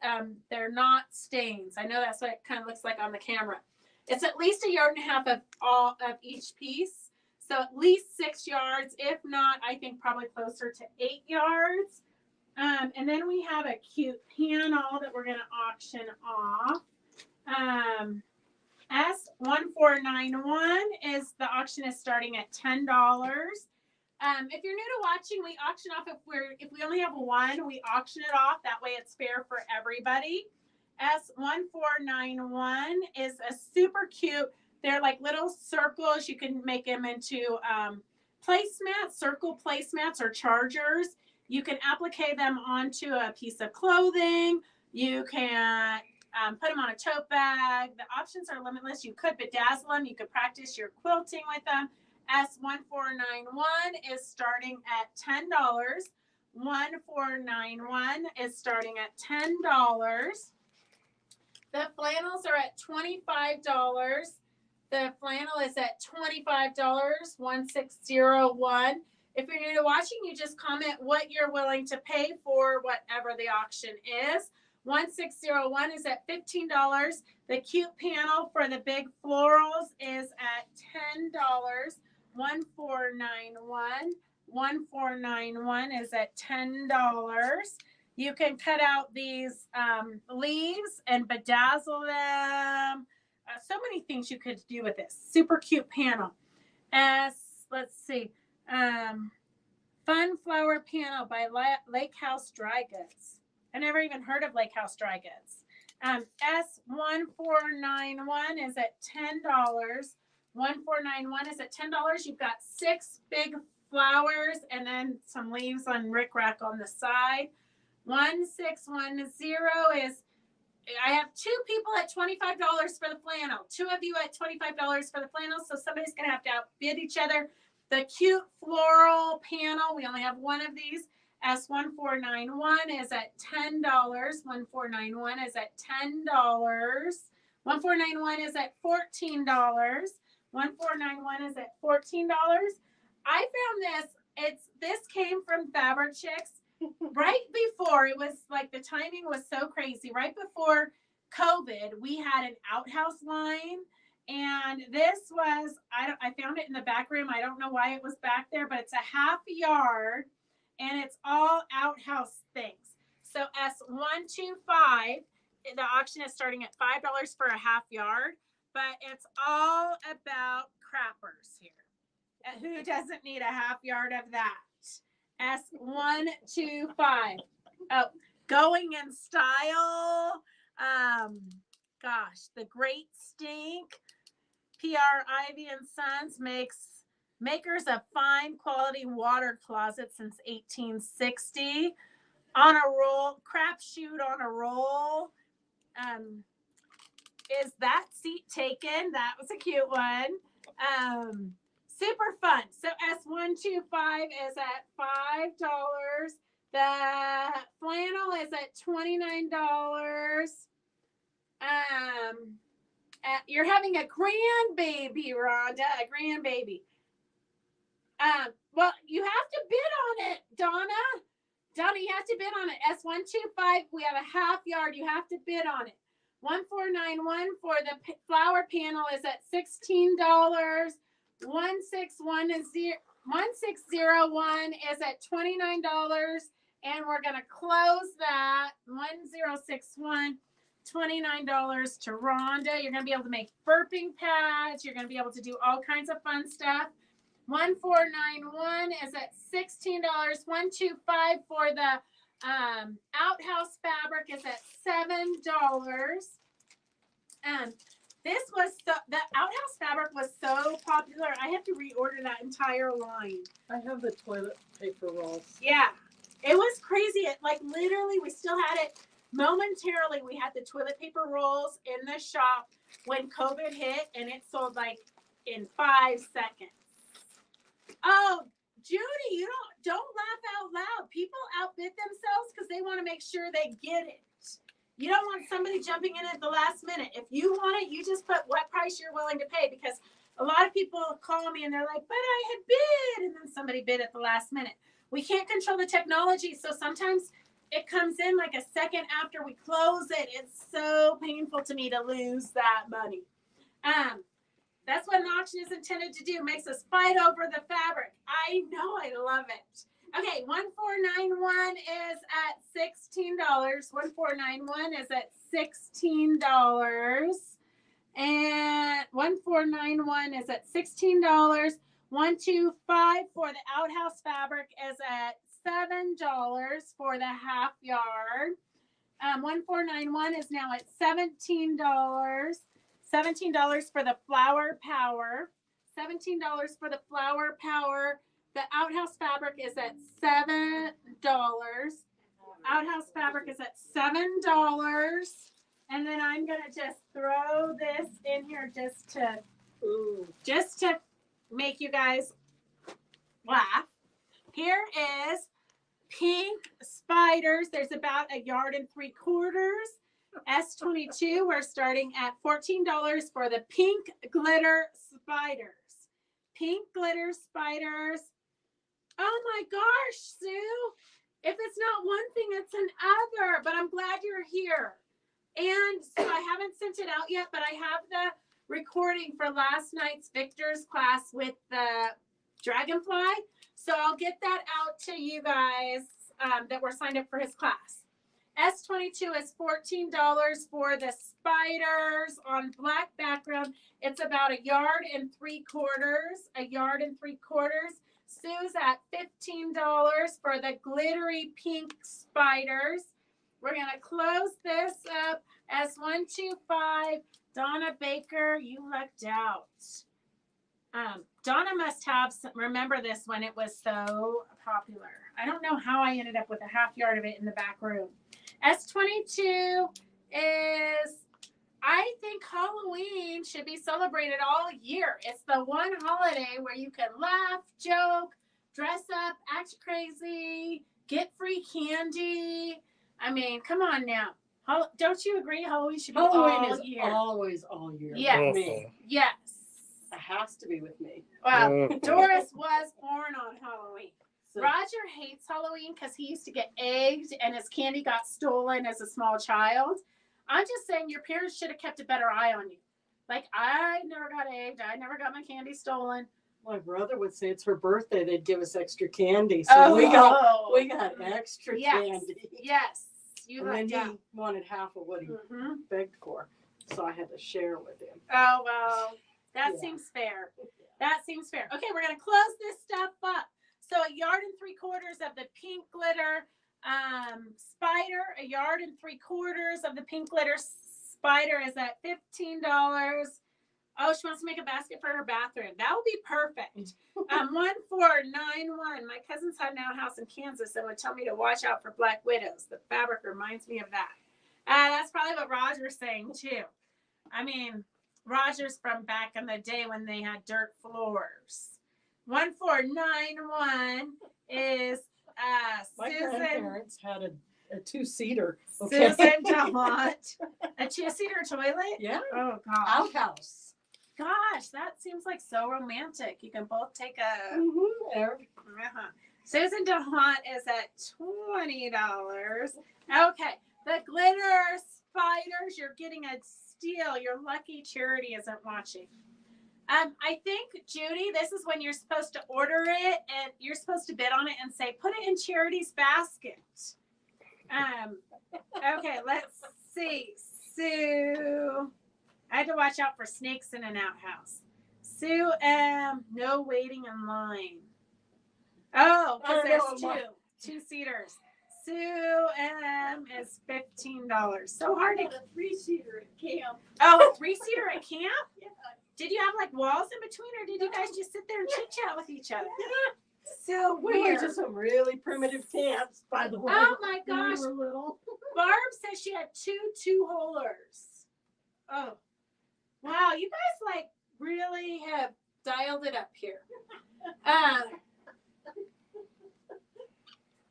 they're not stains. I know that's what it kind of looks like on the camera. It's at least 1.5 yards of all of each piece. So at least 6 yards. If not, I think probably closer to 8 yards. And then we have a cute panel that we're going to auction off. S1491 is the auction is starting at $10. If you're new to watching, we auction off if we only have one, we auction it off. That way it's fair for everybody. S1491 is a super cute. They're like little circles. You can make them into placemats, circle placemats or chargers. You can applique them onto a piece of clothing. You can put them on a tote bag. The options are limitless. You could bedazzle them. You could practice your quilting with them. S1491 is starting at $10. 1491 is starting at $10. The flannels are at $25. The flannel is at $25, 1601. If you're new to watching, you just comment what you're willing to pay for whatever the auction is. 1601 is at $15. The cute panel for the big florals is at $10. 1491. 1491 is at $10. You can cut out these leaves and bedazzle them. So many things you could do with this. Super cute panel. Let's see. Fun flower panel by Lake House Dry Goods. I never even heard of Lake House Dry Goods. S1491 is at $10. 1491 is at $10. You've got 6 big flowers and then some leaves on rickrack on the side. 1610 is, I have 2 people at $25 for the flannel. 2 of you at $25 for the flannel. So somebody's going to have to outbid each other. The cute floral panel, we only have 1 of these. S1491 is at $10. 1491 is at $10. 1491 is at $14. 1491 is at $14. I found this came from Fabric Chicks right before, it was like the timing was so crazy. Right before COVID, we had an outhouse line, and this was, I found it in the back room. I don't know why it was back there, but it's a ½ yard and it's all outhouse things. So S125, the auction is starting at $5 for a ½ yard, but it's all about crappers here. Who doesn't need a ½ yard of that? S125. Oh, going in style. Gosh, the Great Stink. PR Ivy and Sons makers of fine quality water closets since 1860. On a roll, crapshoot on a roll. Is that seat taken? That was a cute one. Super fun. So S125 is at $5. The flannel is at $29. You're having a grandbaby, Rhonda, a grandbaby. Well, you have to bid on it, Donna. Donna, you have to bid on it. S125, we have a half yard. You have to bid on it. 1491 for the flower panel is at $16. 1601 is at $29. And we're going to close that 1061 $29 to Rhonda. You're going to be able to make burping pads. You're going to be able to do all kinds of fun stuff. 1491 is at $16. 125 for the outhouse fabric is at $7. This was the outhouse fabric was so popular. I had to reorder that entire line. I have the toilet paper rolls. Yeah, it was crazy. It like literally, we still had it momentarily. We had the toilet paper rolls in the shop when COVID hit, and it sold like in 5 seconds. Oh, Judy, you don't laugh out loud. People outbid themselves because they want to make sure they get it. You don't want somebody jumping in at the last minute. If you want it, you just put what price you're willing to pay, because a lot of people call me and they're like, but I had bid, and then somebody bid at the last minute. We can't control the technology, so sometimes it comes in like a second after we close it. It's so painful to me to lose that money. That's what an auction is intended to do. Makes us fight over the fabric. I know, I love it. Okay, 1491 is at $16. 1491 is at $16. And 1491 is at $16. 125 for the outhouse fabric is at $7 for the half yard. 1491 is now at $17. $17 for the flower power. $17 for the flower power. The outhouse fabric is at $7. Outhouse fabric is at $7. And then I'm gonna just throw this in here just to make you guys laugh. Here is pink spiders. There's about 1 3/4 yards. S22, we're starting at $14 for the pink glitter spiders. Pink glitter spiders. Oh my gosh, Sue. If it's not one thing, it's another. But I'm glad you're here. And so I haven't sent it out yet, but I have the recording for last night's Victor's class with the dragonfly. So I'll get that out to you guys that were signed up for his class. S22 is $14 for the spiders on black background. It's about 1 3/4 yards. 1 3/4 yards. Sue's at $15 for the glittery pink spiders. We're going to close this up as 125. Donna Baker, you lucked out. Donna must have remember this when it was so popular. I don't know how I ended up with a half yard of it in the back room. S22 is, I think Halloween should be celebrated all year. It's the one holiday where you can laugh, joke, dress up, act crazy, get free candy. I mean, come on now. Don't you agree? Halloween should be all is year. always all year. Yes. With me. Yes. It has to be with me. Well, Doris was born on Halloween. So, Roger hates Halloween because he used to get egged and his candy got stolen as a small child. I'm just saying your parents should have kept a better eye on you. Like, I never got egged. I never got my candy stolen. my brother would say it's her birthday, they'd give us extra candy. So we got extra candy. Yes. And then he wanted half of what he begged for. So I had to share with him. Oh, well, that seems fair. That seems fair. Okay, we're going to close this stuff up. So 1 3/4 yards of the pink glitter spider, 1 3/4 yards of the pink glitter spider is at $15. Oh, she wants to make a basket for her bathroom. That would be perfect. 1491. My cousins had an outhouse in Kansas and would tell me to watch out for black widows. The fabric reminds me of that. That's probably what Roger's saying too. I mean, Roger's from back in the day when they had dirt floors. 1491 is My Susan. grandparents had a two-seater. Susan Dumont. A 2-seater toilet? Yeah. Oh, gosh. Outhouse. Gosh, that seems like so romantic. You can both take a... Susan DeHaunt is at $20. Okay, the glitter spiders, you're getting a steal. You're lucky Charity isn't watching. I think, Judy, this is when you're supposed to order it and you're supposed to bid on it and say, put it in Charity's basket. Okay, let's see. Sue. I had to watch out for snakes in an outhouse. Sue M. No waiting in line. Oh, because there's two-seaters. Sue M. is $15. So hard to. A 3-seater at camp. Oh, a 3-seater at camp? Yeah. Did you have like walls in between, or did you guys just sit there and chit chat with each other? So We weird. went to some really primitive camps, by the way. Oh my when gosh. we were little. Barb says she had 2 2-holers. Oh, wow! You guys like really have dialed it up here.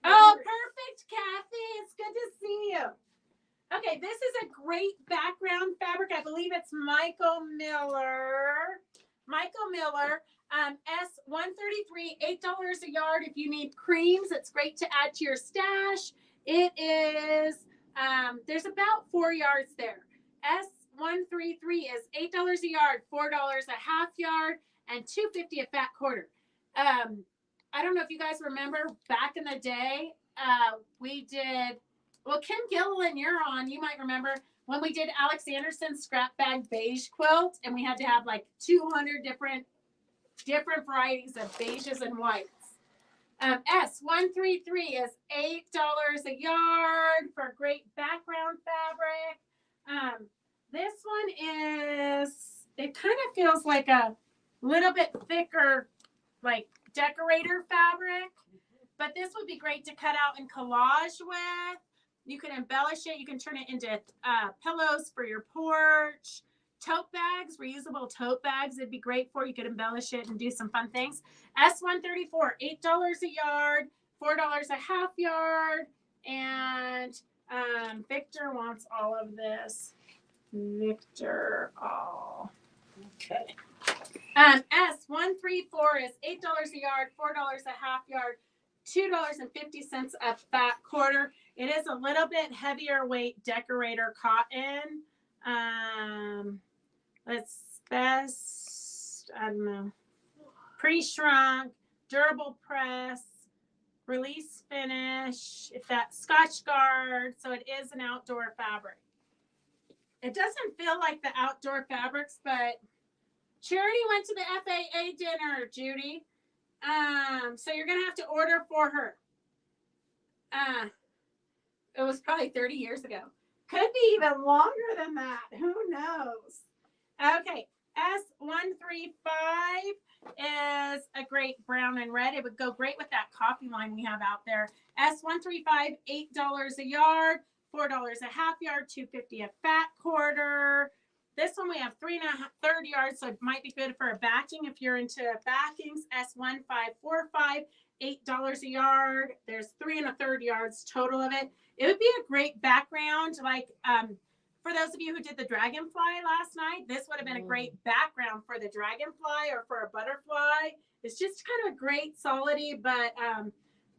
Oh, perfect, Kathy. It's good to see you. Okay, this is a great background fabric. I believe it's Michael Miller. Michael Miller. S133, $8 a yard. If you need creams, it's great to add to your stash. It is, there's about 4 yards there. S133 is $8 a yard, $4 a half yard, and $2.50 a fat quarter. I don't know if you guys remember back in the day, we did, well, Kim Gilliland, you're on, you might remember when we did Alex Anderson's scrap bag beige quilt, and we had to have like 200 different varieties of beiges and whites. S133 is $8 a yard for great background fabric. This one is, it kind of feels like a little bit thicker, like decorator fabric, but this would be great to cut out and collage with. You can embellish it. You can turn it into pillows for your porch. Tote bags, reusable tote bags, it'd be great for. You could embellish it and do some fun things. S134, $8 a yard, $4 a half yard, and Victor wants all of this. Victor, all. Okay. S134 is $8 a yard, $4 a half yard, $2.50 a fat quarter. It is a little bit heavier weight decorator cotton. It's best, I don't know, pre-shrunk, durable press, release finish, if that Scotch guard, so it is an outdoor fabric. It doesn't feel like the outdoor fabrics, but Charity went to the FAA dinner, Judy. So you're gonna have to order for her. It was probably 30 years ago. Could be even longer than that. Who knows? Okay, S135 is a great brown and red. It would go great with that coffee line we have out there. S135, $8 a yard, $4 a half yard, $2.50 a fat quarter. This one we have 3 1/3 yards, so it might be good for a backing if you're into backings. S1545, $8 a yard. There's 3 1/3 yards total of it. It would be a great background, like for those of you who did the dragonfly last night, this would have been a great background for the dragonfly or for a butterfly. It's just kind of a great solidy, but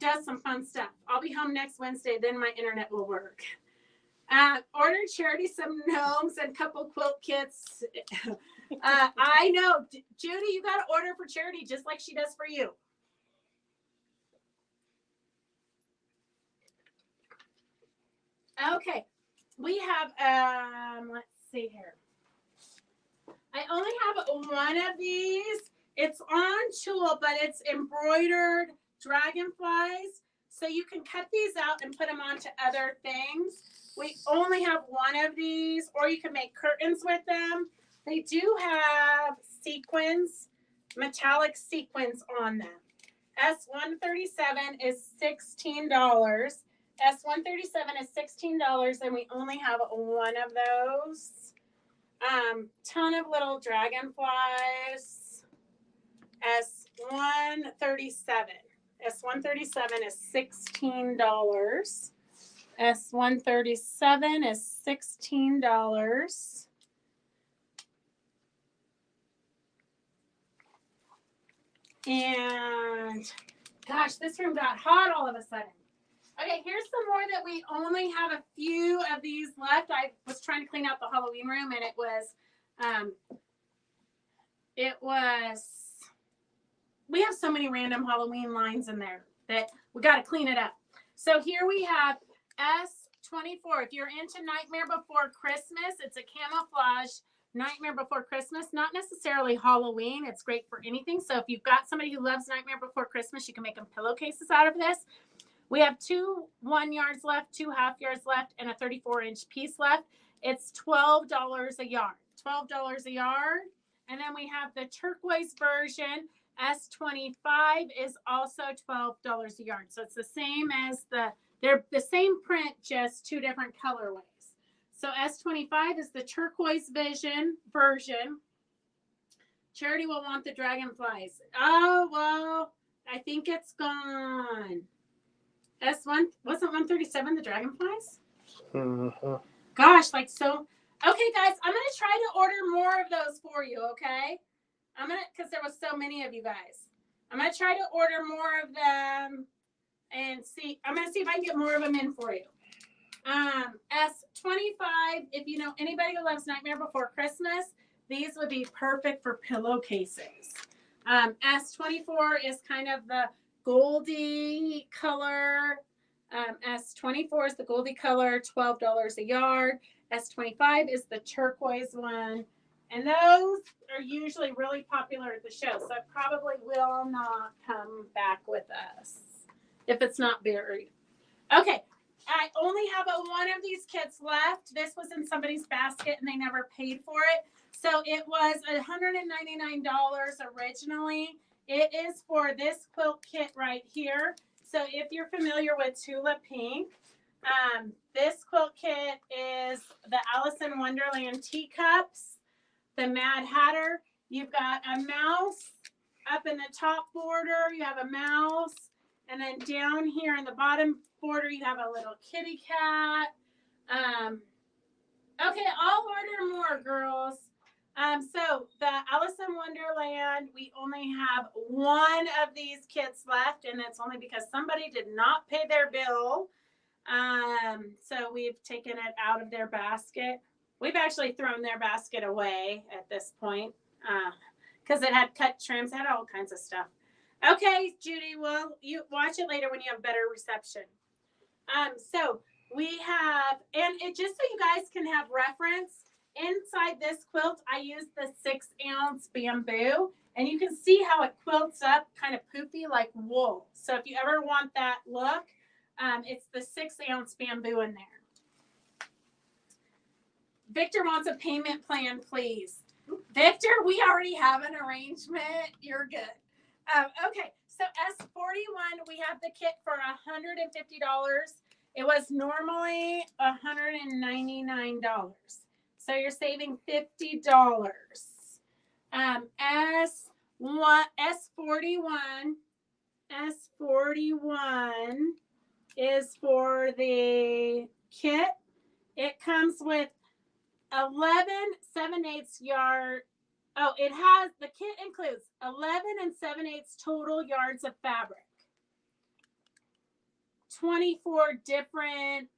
does some fun stuff. I'll be home next Wednesday, then my internet will work. Order Charity some gnomes and couple quilt kits. I know, Judy, you got to order for Charity just like she does for you. Okay, we have, let's see here. I only have one of these. It's on tulle, but it's embroidered dragonflies. So you can cut these out and put them onto other things. We only have one of these, or you can make curtains with them. They do have sequins, metallic sequins on them. S137 is $16. S137 is $16, and we only have one of those. Ton of little dragonflies. S137. S137 is $16. S137 is $16. And Gosh, this room got hot all of a sudden. Okay, here's some more that we only have a few of these left. I was trying to clean out the Halloween room, and we have so many random Halloween lines in there that we got to clean it up. So here we have S24. If you're into Nightmare Before Christmas, it's a camouflage Nightmare Before Christmas, not necessarily Halloween. It's great for anything. So if you've got somebody who loves Nightmare Before Christmas, you can make them pillowcases out of this. We have 2 1 yards left, 2 half yards left, and a 34-inch piece left. It's $12 a yard. $12 a yard. And then we have the turquoise version. S25 is also $12 a yard. So it's the same as they're the same print, just 2 different colorways. So S25 is the turquoise version. Charity will want the dragonflies. Oh, well, I think it's gone. S1, wasn't 137 the dragonflies? Mm-hmm. Gosh, like so. Okay, guys, I'm going to try to order more of those for you, okay? Because there was so many of you guys. I'm going to try to order more of them and see. I'm going to see if I can get more of them in for you. S25, if you know anybody who loves Nightmare Before Christmas, these would be perfect for pillowcases. S24 is kind of the Goldie color. S24 is the Goldie color, $12 a yard. S25 is the turquoise one. And those are usually really popular at the show. So it probably will not come back with us if it's not buried. Okay. I only have one of these kits left. This was in somebody's basket and they never paid for it. So it was $199 originally. It is for this quilt kit right here. So if you're familiar with Tula Pink, this quilt kit is the Alice in Wonderland teacups, the Mad Hatter. You've got a mouse up in the top border. You have a mouse. And then down here in the bottom border, you have a little kitty cat. Okay, I'll order more, girls. So the Alice in Wonderland, we only have 1 of these kits left, and it's only because somebody did not pay their bill. So we've taken it out of their basket. We've actually thrown their basket away at this point because it had cut trims, it had all kinds of stuff. Okay, Judy, well, you watch it later when you have better reception. So we have, and it just so you guys can have reference, inside this quilt, I used the 6-ounce bamboo, and you can see how it quilts up kind of poofy like wool. So if you ever want that look, it's the 6-ounce bamboo in there. Victor wants a payment plan, please. Victor, we already have an arrangement. You're good. Okay, so S41, we have the kit for $150. It was normally $199. So you're saving $50. S41 is for the kit. It comes with 11 7/8 yard. Oh, the kit includes 11 7/8 total yards of fabric. 24 different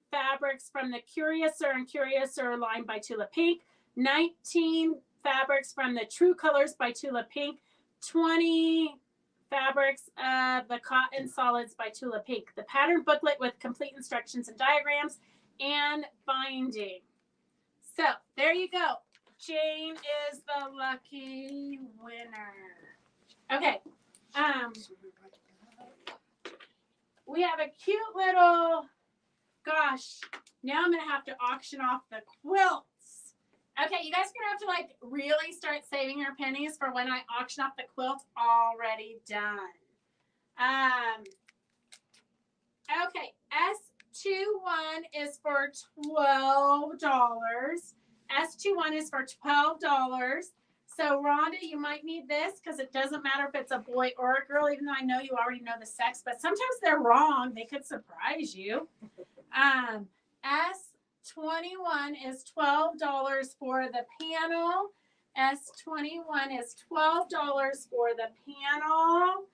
fabrics from the Curiouser and Curiouser line by Tula Pink. 19 fabrics from the True Colors by Tula Pink. 20 fabrics of the Cotton Solids by Tula Pink. The pattern booklet with complete instructions and diagrams and binding. So there you go. Jane is the lucky winner. Okay. We have a cute little, gosh, now I'm going to have to auction off the quilts. Okay, you guys are going to have to like really start saving your pennies for when I auction off the quilt already done. Okay, S21 is for $12. S21 is for $12. So, Rhonda, you might need this because it doesn't matter if it's a boy or a girl, even though I know you already know the sex, but sometimes they're wrong. They could surprise you. S21 is $12 for the panel. S21 is $12 for the panel.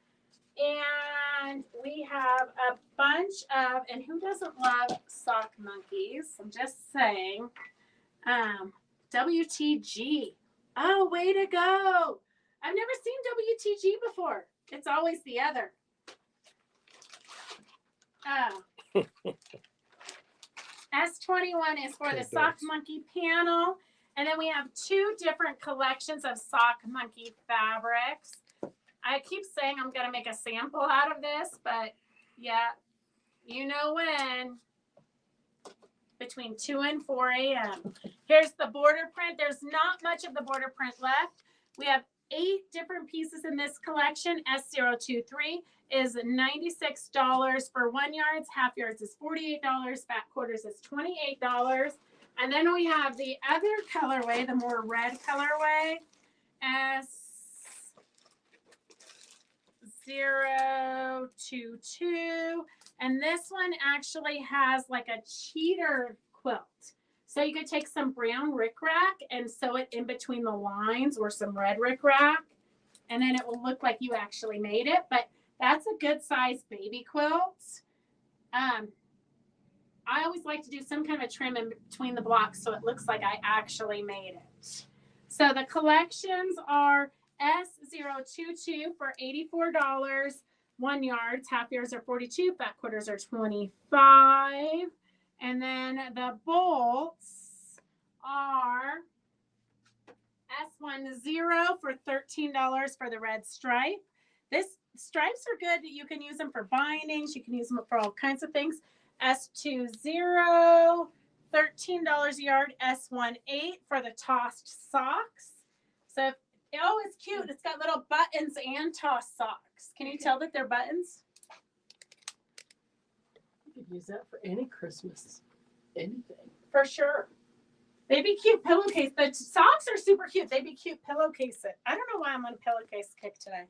And we have a bunch of, and who doesn't love sock monkeys? I'm just saying. WTG. Oh, way to go. I've never seen WTG before. It's always the other. S21 is for the sock monkey panel. And then we have two different collections of sock monkey fabrics. I keep saying I'm going to make a sample out of this, but yeah, you know when. Between 2 and 4 a.m. Here's the border print. There's not much of the border print left. We have 8 different pieces in this collection. S023 is $96 for 1 yard. Half yards is $48. Fat quarters is $28. And then we have the other colorway, the more red colorway, S022. And this one actually has like a cheater quilt. So you could take some brown rickrack and sew it in between the lines or some red rickrack. And then it will look like you actually made it. But that's a good size baby quilt. I always like to do some kind of trim in between the blocks so it looks like I actually made it. So the collections are S022 for $84. 1 yard, half yards are 42, fat quarters are 25. And then the bolts are S10 for $13 for the red stripe. This stripes are good. You can use them for bindings. You can use them for all kinds of things. S20, $13 a yard. S18 for the tossed socks. So, oh, it's cute. It's got little buttons and tossed socks. Can you tell that they're buttons? You could use that for any Christmas, anything. For sure. They'd be cute pillowcase. The socks are super cute. They'd be cute pillowcase. I don't know why I'm on pillowcase kick today.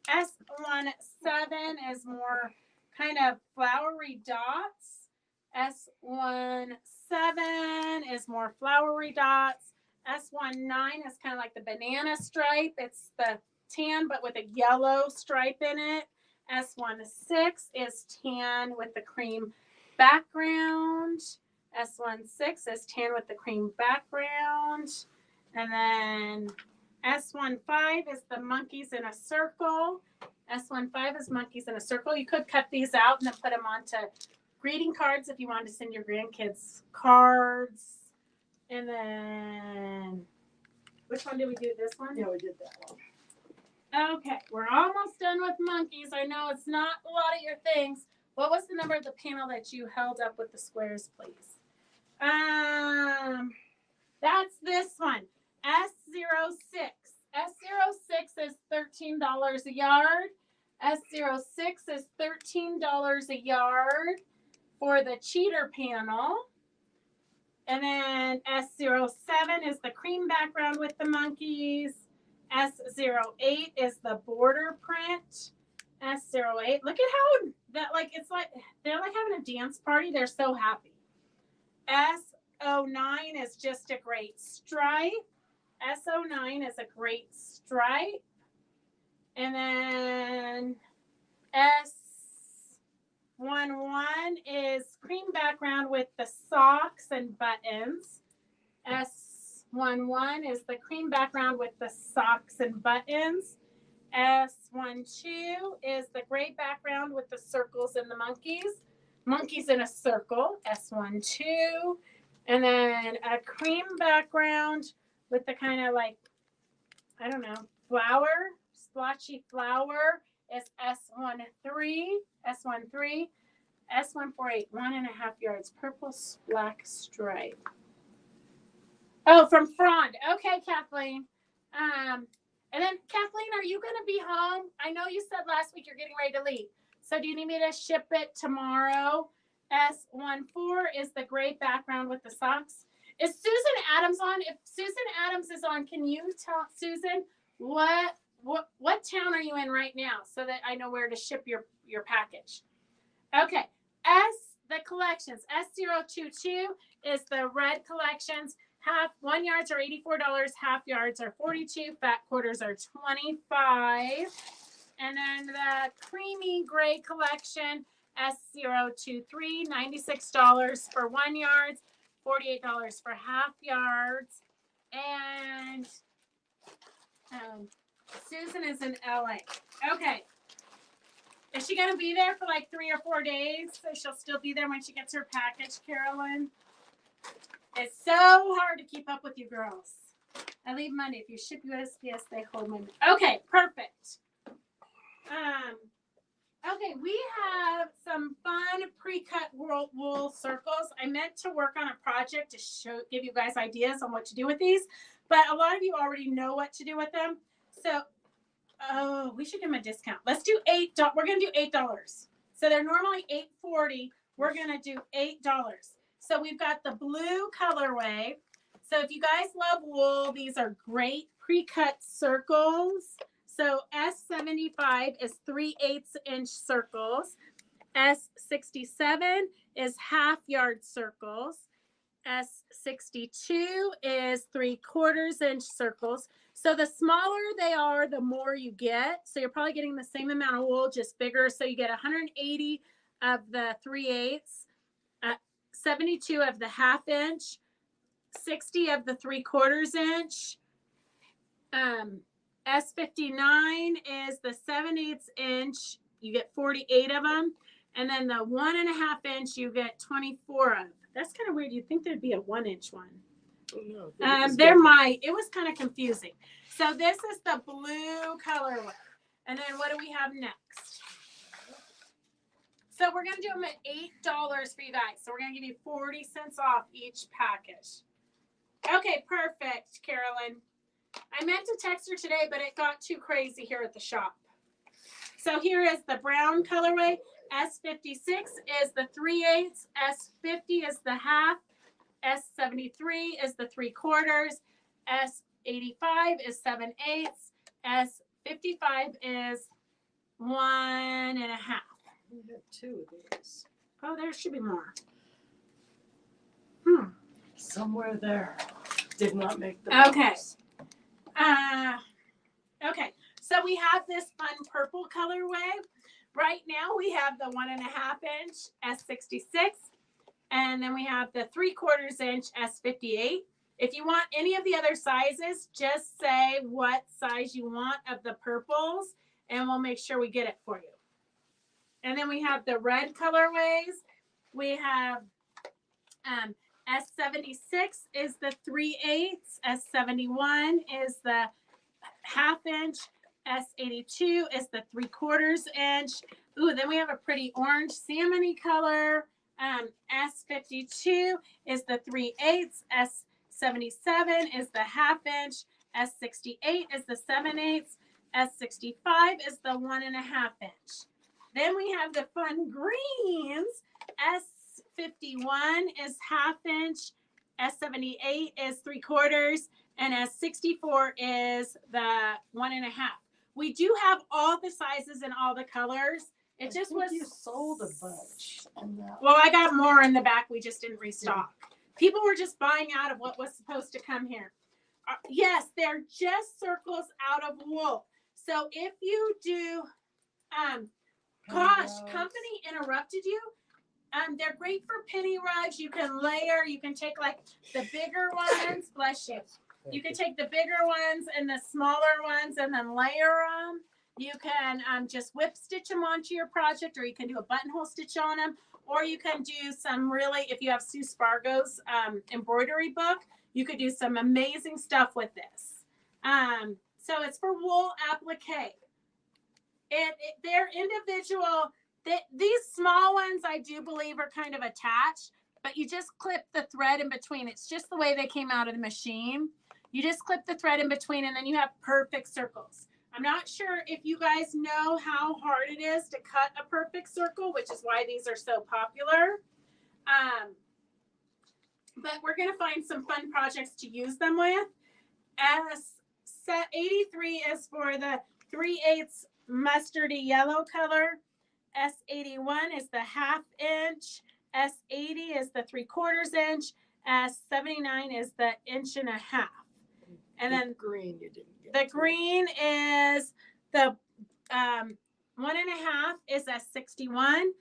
S17 is more kind of flowery dots. S17 is more flowery dots. S19 is kind of like the banana stripe. It's the tan but with a yellow stripe in it. S16 is tan with the cream background. S16 is tan with the cream background. And then S15 is the monkeys in a circle. S15 is monkeys in a circle. You could cut these out and then put them onto greeting cards if you wanted to send your grandkids cards. And then, which one did we do? This one? Yeah, we did that one. Okay, we're almost done with monkeys. I know it's not a lot of your things. What was the number of the panel that you held up with the squares, please? That's this one. S06. S06 is $13 a yard. S06 is $13 a yard for the cheater panel. And then S07 is the cream background with the monkeys. S08 is the border print. S08. Look at how that, like, it's like they're like having a dance party. They're so happy. S09 is just a great stripe. S09 is a great stripe. And then S11 is cream background with the socks and buttons. S11 is the cream background with the socks and buttons. S12 is the gray background with the circles and the monkeys. Monkeys in a circle, S12. And then a cream background with the kind of like, I don't know, flower, splotchy flower is S13. S13. S148, 1.5 yards, purple black stripe. Oh, from Frond. Okay, Kathleen. And then, Kathleen, are you going to be home? I know you said last week you're getting ready to leave. So do you need me to ship it tomorrow? S14 is the gray background with the socks. Is Susan Adams on? If Susan Adams is on, can you tell Susan what town are you in right now so that I know where to ship your package? Okay. The collections. S022 is the red collections. 1 yards are $84. Half yards are $42. Fat quarters are $25. And then the creamy gray collection, S023, $96 for 1 yard, $48 for half yards. And Susan is in LA. Okay. Is she going to be there for like 3 or 4 days? So she'll still be there when she gets her package, Carolyn? It's so hard to keep up with you girls. I leave Monday. If you ship USPS, they hold Monday. Okay, perfect. Okay, we have some fun pre-cut wool circles. I meant to work on a project to give you guys ideas on what to do with these, but a lot of you already know what to do with them. So, oh, we should give them a discount. Let's do $8. We're gonna do $8. So they're normally $8.40. We're gonna do $8. So we've got the blue colorway. So if you guys love wool, these are great pre-cut circles. So S75 is 3/8 inch circles. S67 is half yard circles. S62 is 3/4 inch circles. So the smaller they are, the more you get. So you're probably getting the same amount of wool, just bigger. So you get 180 of the 3/8, 72 of the half inch, 60 of the 3/4 inch. S59 is the 7/8 inch. You get 48 of them. And then the 1.5 inch, you get 24 of. That's kind of weird. You'd think there'd be a 1 inch one. Oh, no, It was kind of confusing. So this is the blue colorway. And then what do we have next? So we're going to do them at $8 for you guys. So we're going to give you 40 cents off each package. Okay, perfect, Carolyn. I meant to text her today, but it got too crazy here at the shop. So here is the brown colorway. S56 is the 3/8. S50 is the half. S73 is the 3/4. S85 is 7/8. S55 is 1.5. We have 2 of these. Oh, there should be more. Somewhere there. Did not make the Okay. box. Okay, so we have this fun purple colorway. Right now we have the 1.5 inch S66, and then we have the 3/4 inch S58. If you want any of the other sizes, just say what size you want of the purples, and we'll make sure we get it for you. And then we have the red colorways. We have S76 is the 3/8. S71 is the half inch. S82 is the 3/4 inch. Ooh, then we have a pretty orange salmon-y color. S52 is the 3/8. S77 is the half inch. S68 is the 7/8. S65 is the 1.5 inch. Then we have the fun greens. S51 is half inch. S78 is 3/4, and S64 is the 1.5. We do have all the sizes and all the colors. It just was. You sold a bunch. Well, I got more in the back. We just didn't restock. People were just buying out of what was supposed to come here. Yes, they're just circles out of wool. So if you do, gosh, company interrupted you. They're great for penny rugs. You can layer. You can take like the bigger ones. Bless you. You can take the bigger ones and the smaller ones and then layer them. You can just whip stitch them onto your project, or you can do a buttonhole stitch on them, or you can do some really, if you have Sue Spargo's embroidery book, you could do some amazing stuff with this. So it's for wool applique. They're individual. These small ones, I do believe, are kind of attached, but you just clip the thread in between. It's just the way they came out of the machine. You just clip the thread in between, and then you have perfect circles. I'm not sure if you guys know how hard it is to cut a perfect circle, which is why these are so popular. But we're going to find some fun projects to use them with. S83 is for the 3/8 mustardy yellow color. S81 is the half inch. S80 is the 3/4 inch. S79 is the 1.5 inch. And then green you didn't get. the green is the 1.5 is S61.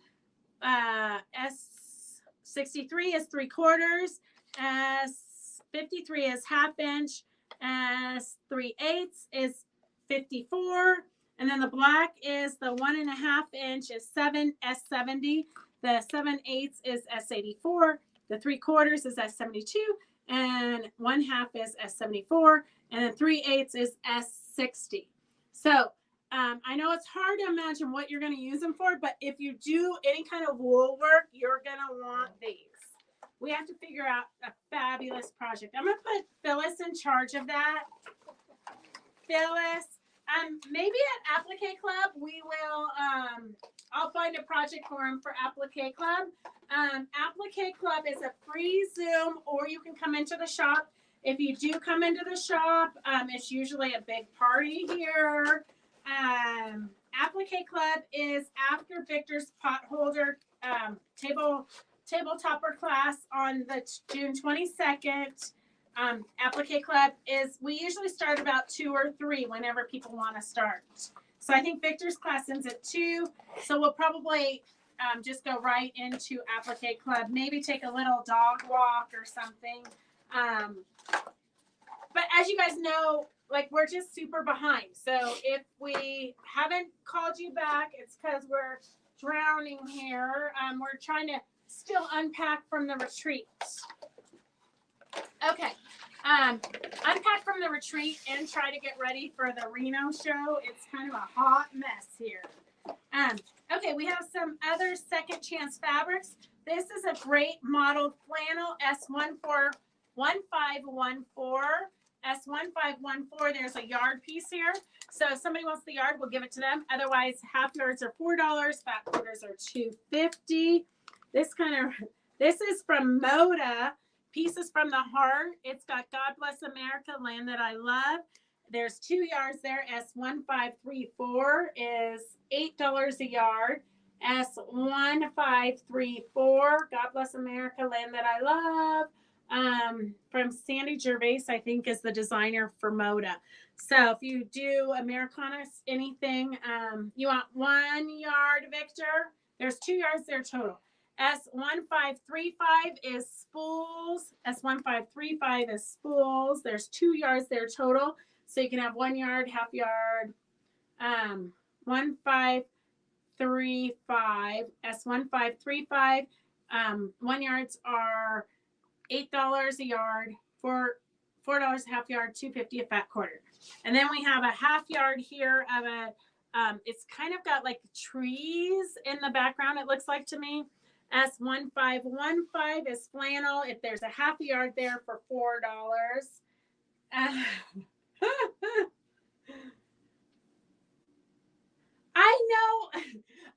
S63 is 3/4. S53 is 1/2 inch. S3/8 is 54. And then the black is the 1.5 inch is S70. The 7/8 is S84. The 3/4 is S72. And 1/2 is S74. And then 3/8 is S60. So I know it's hard to imagine what you're going to use them for, but if you do any kind of wool work, you're going to want these. We have to figure out a fabulous project. I'm going to put Phyllis in charge of that. Phyllis, maybe at Applique Club, we will, I'll find a project for him for Applique Club. Applique Club is a free Zoom, or you can come into the shop. If you do come into the shop, it's usually a big party here. Applique Club is after Victor's potholder table topper class on the June 22nd. Applique Club is, we usually start about 2 or 3 whenever people want to start. So I think Victor's class ends at 2. So we'll probably just go right into Applique Club. Maybe take a little dog walk or something. But as you guys know, like, we're just super behind. So if we haven't called you back, it's because we're drowning here. We're trying to still unpack from the retreat. Okay. Unpack from the retreat and try to get ready for the RENO show. It's kind of a hot mess here. Okay, we have some other second chance fabrics. This is a great modeled flannel S1514. S1514, there's a yard piece here. So if somebody wants the yard, we'll give it to them. Otherwise, half yards are $4, fat quarters are $2.50. This is from Moda, Pieces from the Heart. It's got God Bless America, Land That I Love. There's 2 yards there. S1534 is $8 a yard. S1534, God Bless America, Land That I Love. From Sandy Gervais, I think, is the designer for Moda. So if you do Americana, anything, you want 1 yard, Victor. There's 2 yards there total. S1535 is spools. S1535 is spools. There's 2 yards there total. So you can have 1 yard, half yard. 1535. S1535. 1 yards are $8 a yard, $4 a half yard, $2.50 a fat quarter. And then we have a half yard here of a, it's kind of got like trees in the background, it looks like to me. S1515 is flannel. If there's a half yard there for $4.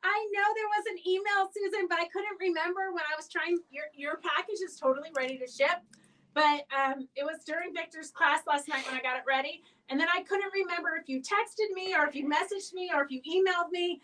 I know there was an email, Susan, but I couldn't remember when I was trying. Your package is totally ready to ship, but it was during Victor's class last night when I got it ready, and then I couldn't remember if you texted me or if you messaged me or if you emailed me.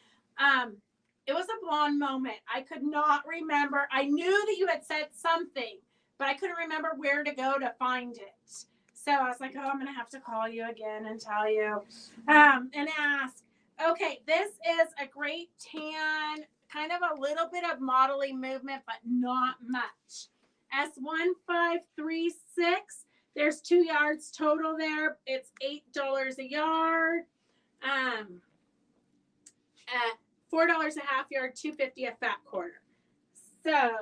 It was a blonde moment. I could not remember. I knew that you had said something, but I couldn't remember where to go to find it. So I was like, oh, I'm going to have to call you again and tell you and ask. Okay, this is a great tan, kind of a little bit of modeling movement, but not much. S1536, there's 2 yards total there. It's $8 a yard. At $4 a half yard, $2.50 a fat quarter. So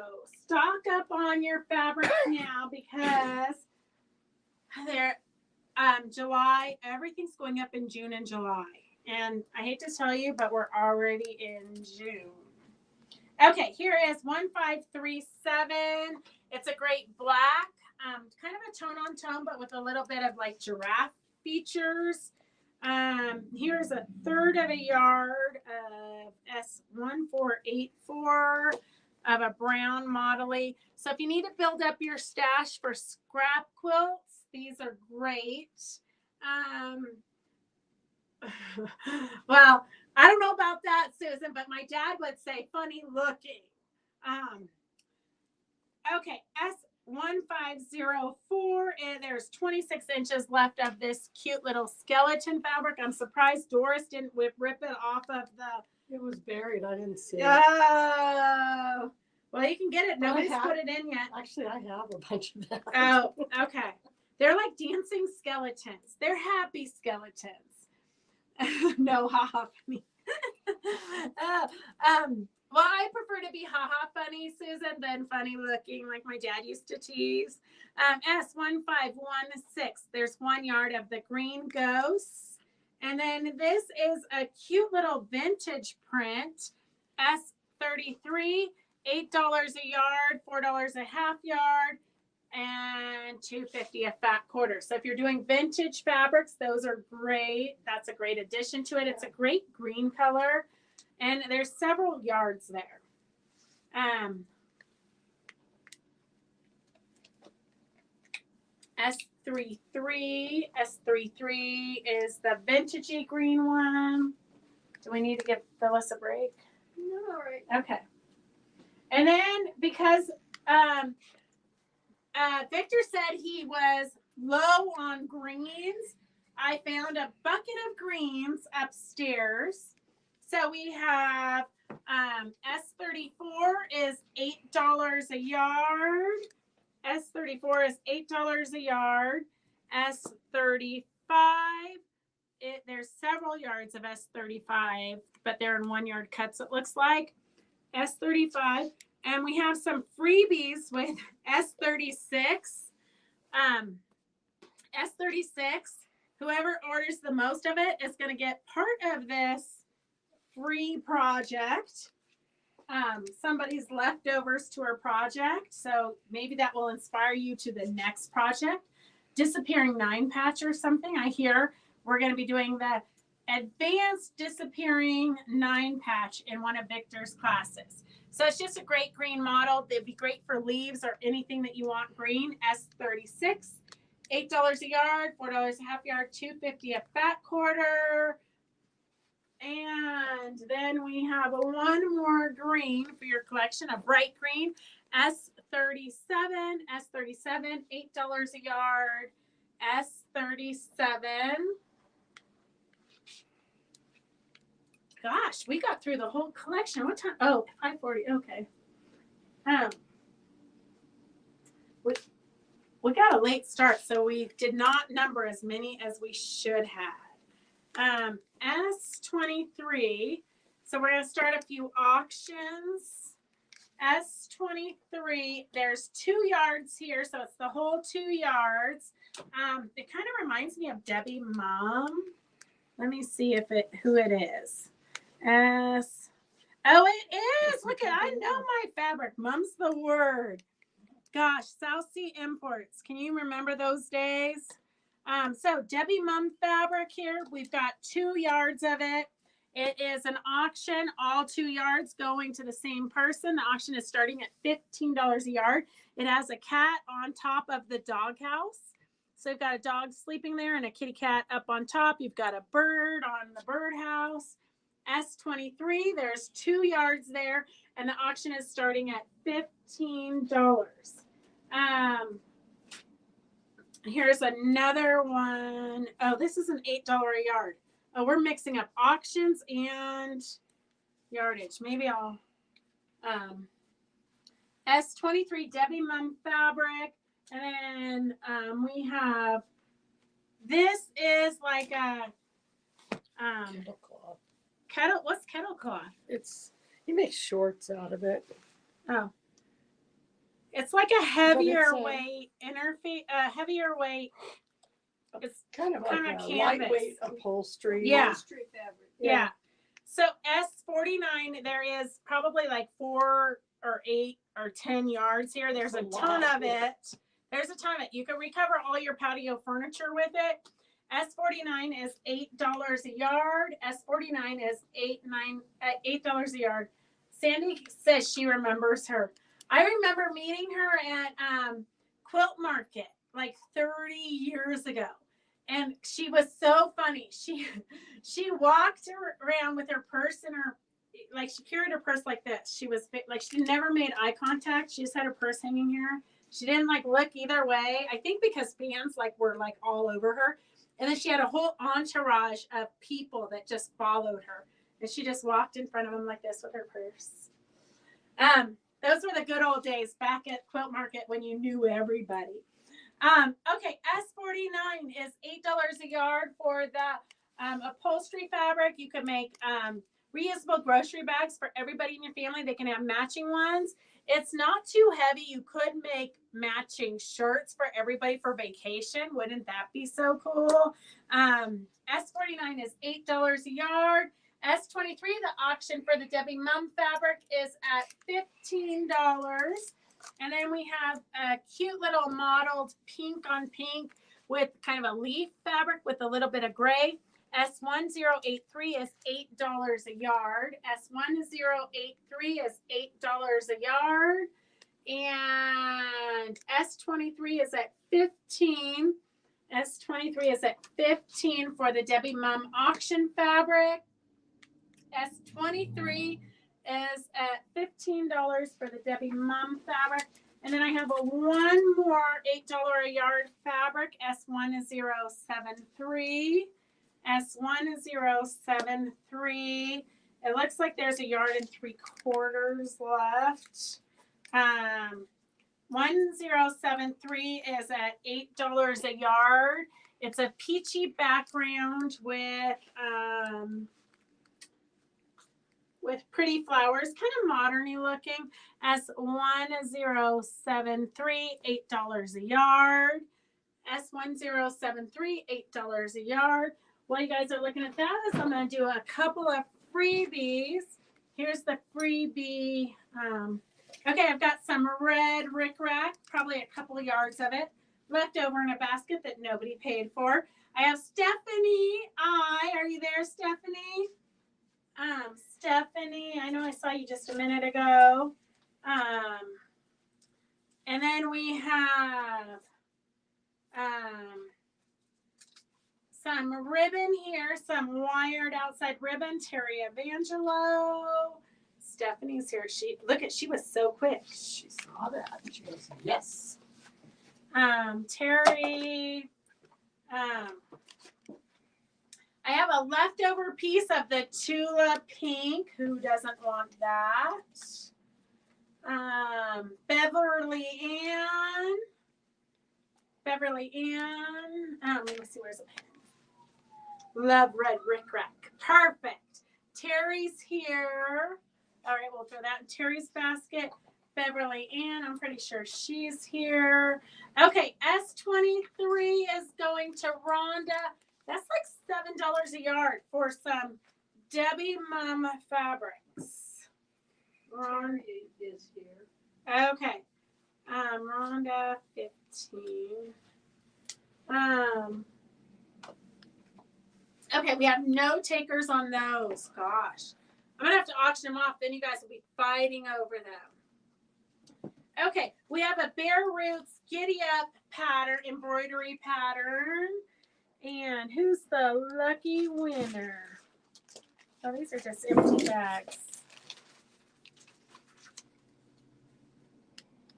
stock up on your fabric now because they're July, everything's going up in June and July. And I hate to tell you, but we're already in June. Okay, here is 1537. It's a great black, kind of a tone on tone, but with a little bit of like giraffe features. Here's a 1/3 of a yard of S1484 of a brown modelly. So if you need to build up your stash for scrap quilts, these are great. Well, I don't know about that, Susan, but my dad would say funny looking. Okay, 1504, and there's 26 inches left of this cute little skeleton fabric. I'm surprised Doris didn't rip it off of the. It was buried. I didn't see it. Oh, well, you can get it. Well, I Nobody's have- put it in yet. Actually, I have a bunch of that. Oh, okay. They're like dancing skeletons. They're happy skeletons. No, haha, funny. Well, I prefer to be haha funny, Susan, than funny looking, like my dad used to tease. S1516. There's 1 yard of the green ghosts. And then this is a cute little vintage print. S33, $8 a yard, $4 a half yard, and $2.50 a fat quarter. So if you're doing vintage fabrics, those are great. That's a great addition to it. It's a great green color, and there's several yards there. S33 is the vintagey green one. Do we need to give Phyllis a break? No, all right. Okay. And then because Victor said he was low on greens, I found a bucket of greens upstairs. So we have S34 is $8 a yard. S34 is $8 a yard. S35, there's several yards of S35, but they're in 1 yard cuts, it looks like. S35. And we have some freebies with S36. S36, whoever orders the most of it is going to get part of this free project. Somebody's leftovers to her project. So maybe that will inspire you to the next project. Disappearing 9 patch or something. I hear we're going to be doing the advanced disappearing 9 patch in one of Victor's classes. So it's just a great green model. They'd be great for leaves or anything that you want green. S36, $8 a yard, $4 a half yard, $2.50 a fat quarter. And then we have one more green for your collection, a bright green. S37, $8 a yard. S37. Gosh, we got through the whole collection. What time? Oh, 5:40. Okay. We got a late start, so we did not number as many as we should have. S23. So we're going to start a few auctions. S23. There's 2 yards here, so it's the whole 2 yards. It kind of reminds me of Debbie Mom. Let me see who it is. Oh, it is. Look at, I know my fabric. Mum's the word. Gosh, South Sea Imports. Can you remember those days? So Debbie Mum fabric here. We've got 2 yards of it. It is an auction, all 2 yards going to the same person. The auction is starting at $15 a yard. It has a cat on top of the doghouse. So you've got a dog sleeping there and a kitty cat up on top. You've got a bird on the birdhouse. S23, there's 2 yards there, and the auction is starting at $15. Here's another one. Oh, this is an $8 a yard. Oh, we're mixing up auctions and yardage. Maybe I'll S23 Debbie Mum fabric, and then we have this is like a Kettle cloth. What's kettle cloth? You make shorts out of it. Oh, it's like a heavier it's a- weight heavier weight. It's Kind of kinda like a canvas. lightweight upholstery. Yeah. Street fabric. Yeah. So S49, there is probably like 4 or 8 or 10 yards here. There's That's a a ton lot. of it. There's a ton of it. You can recover all your patio furniture with it. S49 is $8 a yard. S49 is $8 a yard. Sandy says she remembers her. I remember meeting her at Quilt Market like 30 years ago. And she was so funny. She walked around with her purse in her, like she carried her purse like this. She was like, she never made eye contact. She just had her purse hanging here. She didn't like look either way. I think because fans like were like all over her. And then she had a whole entourage of people that just followed her. And she just walked in front of them like this with her purse. Those were the good old days back at Quilt Market when you knew everybody. Okay, S49 is $8 a yard for the upholstery fabric. You can make reusable grocery bags for everybody in your family. They can have matching ones. It's not too heavy. You could make matching shirts for everybody for vacation. Wouldn't that be so cool? S49 is $8 a yard. S23, the auction for the Debbie Mum fabric is at $15. And then we have a cute little modeled pink on pink with kind of a leaf fabric with a little bit of gray. S1083 is $8 a yard. S1083 is $8 a yard. And S23 is at 15. S23 is at 15 for the Debbie Mum auction fabric. S23 is at $15 for the Debbie Mum fabric. And then I have one more $8 a yard fabric, S1073. S1073. It looks like there's a yard and 3/4 left. 1073 is at $8 a yard. It's a peachy background with pretty flowers, kind of modern-y looking. S1073, $8 a yard. S1073, $8 a yard. While you guys are looking at that, I'm going to do a couple of freebies. Here's the freebie. Okay, I've got some red rickrack, probably a couple of yards of it, left over in a basket that nobody paid for. I have Stephanie Are you there, Stephanie? Stephanie, I know I saw you just a minute ago. And then we have some ribbon here, some wired outside ribbon. Terry Evangelo. Stephanie's here. She was so quick. She saw that. She goes, yes. Terry. I have a leftover piece of the Tula Pink. Who doesn't want that? Beverly Ann. Let me see, where's the pen? Love red rickrack. Perfect. Terry's here. All right, we'll throw that in Terry's basket. Beverly Ann, I'm pretty sure she's here. Okay, S23 is going to Rhonda. That's like $7 a yard for some Debbie Mum fabrics. Rhonda is here. Okay. Rhonda 15. Okay, we have no takers on those. Gosh. I'm gonna have to auction them off, then you guys will be fighting over them. Okay, we have a Bare Roots Giddy Up pattern, embroidery pattern. And who's the lucky winner? Oh, these are just empty bags.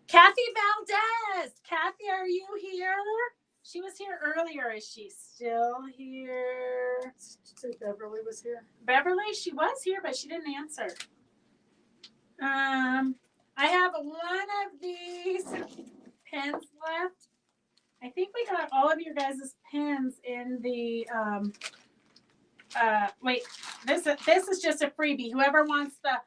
Kathy Valdez. Kathy, are you here? She was here earlier. Is she still here? So Beverly was here. Beverly, she was here, but she didn't answer. I have one of these pens left. I think we got all of your guys' pens in the wait, this is just a freebie. Whoever wants the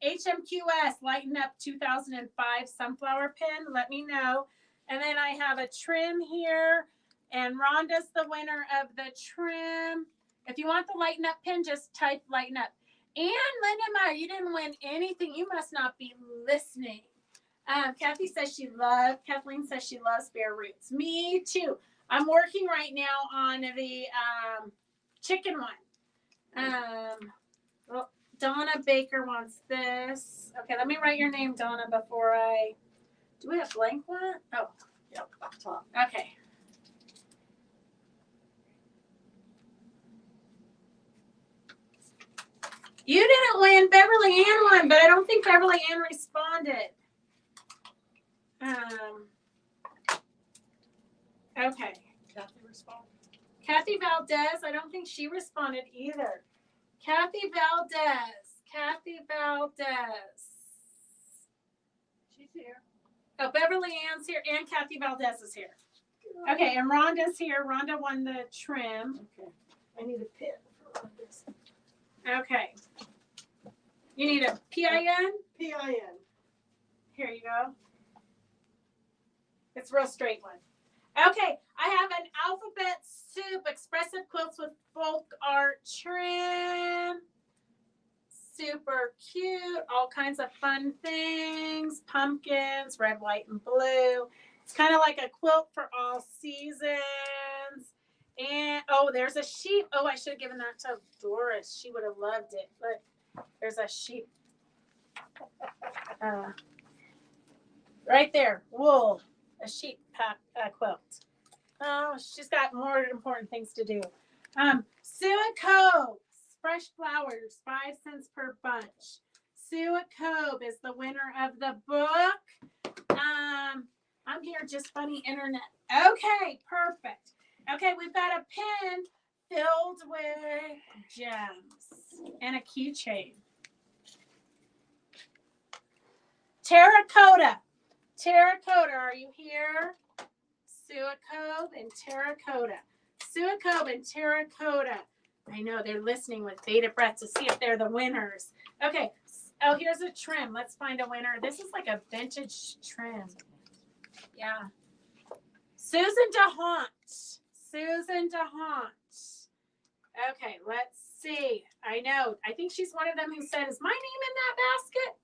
HMQS Lighten Up 2005 sunflower pin, let me know. And then I have a trim here, and Rhonda's the winner of the trim. If you want the Lighten Up pin, just type Lighten Up. And Linda Meyer, you didn't win anything. You must not be listening. Kathleen says she loves Bare Roots. Me too. I'm working right now on the chicken one. Well, Donna Baker wants this. Okay, let me write your name, Donna, before I. Do we have blank one? Oh, Yep, up top. okay. You didn't win. Beverly Ann won, but I don't think Beverly Ann responded. Okay. Kathy respond. Kathy Valdez, I don't think she responded either. Kathy Valdez. Kathy Valdez. She's here. Oh, Beverly Ann's here and Kathy Valdez is here. Okay, and Rhonda's here. Rhonda won the trim. Okay. I need a pin for this. Okay. You need a PIN? PIN. Here you go. It's a real straight one. Okay, I have an alphabet soup expressive quilts with folk art trim. Super cute. All kinds of fun things. Pumpkins, red, white, and blue. It's kind of like a quilt for all seasons. And, oh, there's a sheep. Oh, I should have given that to Doris. She would have loved it. Look, there's a sheep. Right there, wool, a sheep quilt. Oh, she's got more important things to do. Suicobe, fresh flowers, 5 cents per bunch. Suicobe is the winner of the book. I'm here, just funny internet. Okay, perfect. Okay, we've got a pin filled with gems and a keychain. Terracotta. Terracotta, are you here? Suicobe and terracotta. Suicobe and terracotta. I know they're listening with bated breath to see if they're the winners. Okay. Oh, here's a trim. Let's find a winner. This is like a vintage trim. Yeah. Susan DeHaunt. Susan DeHaunt. Okay, let's see. I know. I think she's one of them who said, is my name in that basket?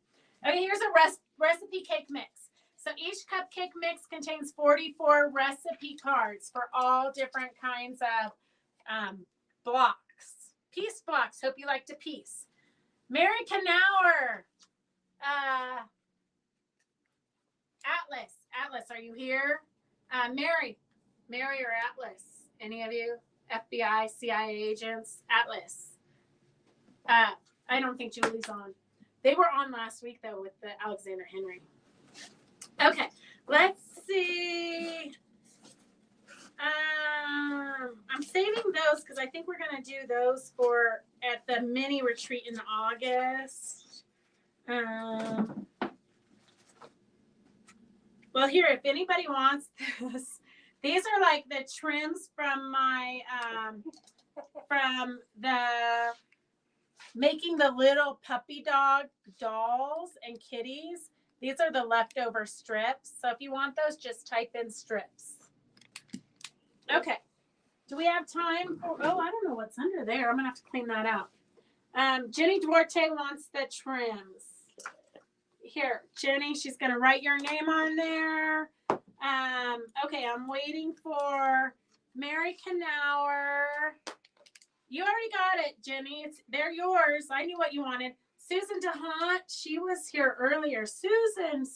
Okay, here's a recipe cake mix. So each cupcake mix contains 44 recipe cards for all different kinds of blocks. Piece blocks. Hope you like to piece. Mary Knauer. Atlas, are you here? Mary or Atlas? Any of you? FBI, CIA agents? Atlas. I don't think Julie's on. They were on last week, though, with the Alexander Henry. Okay, let's see. I'm saving those because I think we're going to do those for at the mini retreat in August. Well, here, if anybody wants this, these are like the trims from my, from the making the little puppy dog dolls and kitties. These are the leftover strips. So if you want those, just type in strips. Okay. Do we have time for, oh, I don't know what's under there. I'm going to have to clean that out. Jenny Duarte wants the trims. Here, Jenny, she's going to write your name on there. Okay, I'm waiting for Mary Knauer. You already got it, Jenny. They're yours. I knew what you wanted. Susan DeHaunt, she was here earlier. Susan.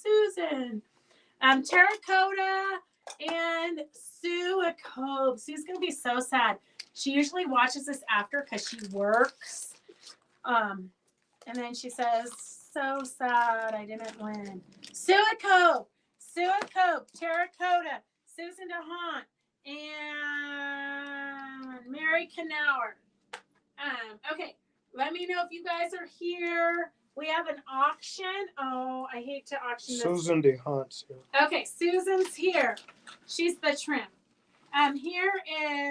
Terracotta and Suicobe. Sue's going to be so sad. She usually watches this after because she works. And then she says, so sad I didn't win. Suicobe, Terracotta, Susan DeHaunt, and Mary Knauer. Okay, let me know if you guys are here. We have an auction. Oh, I hate to auction this. Susan DeHaunt's here. Okay, Susan's here. She's the trim. Here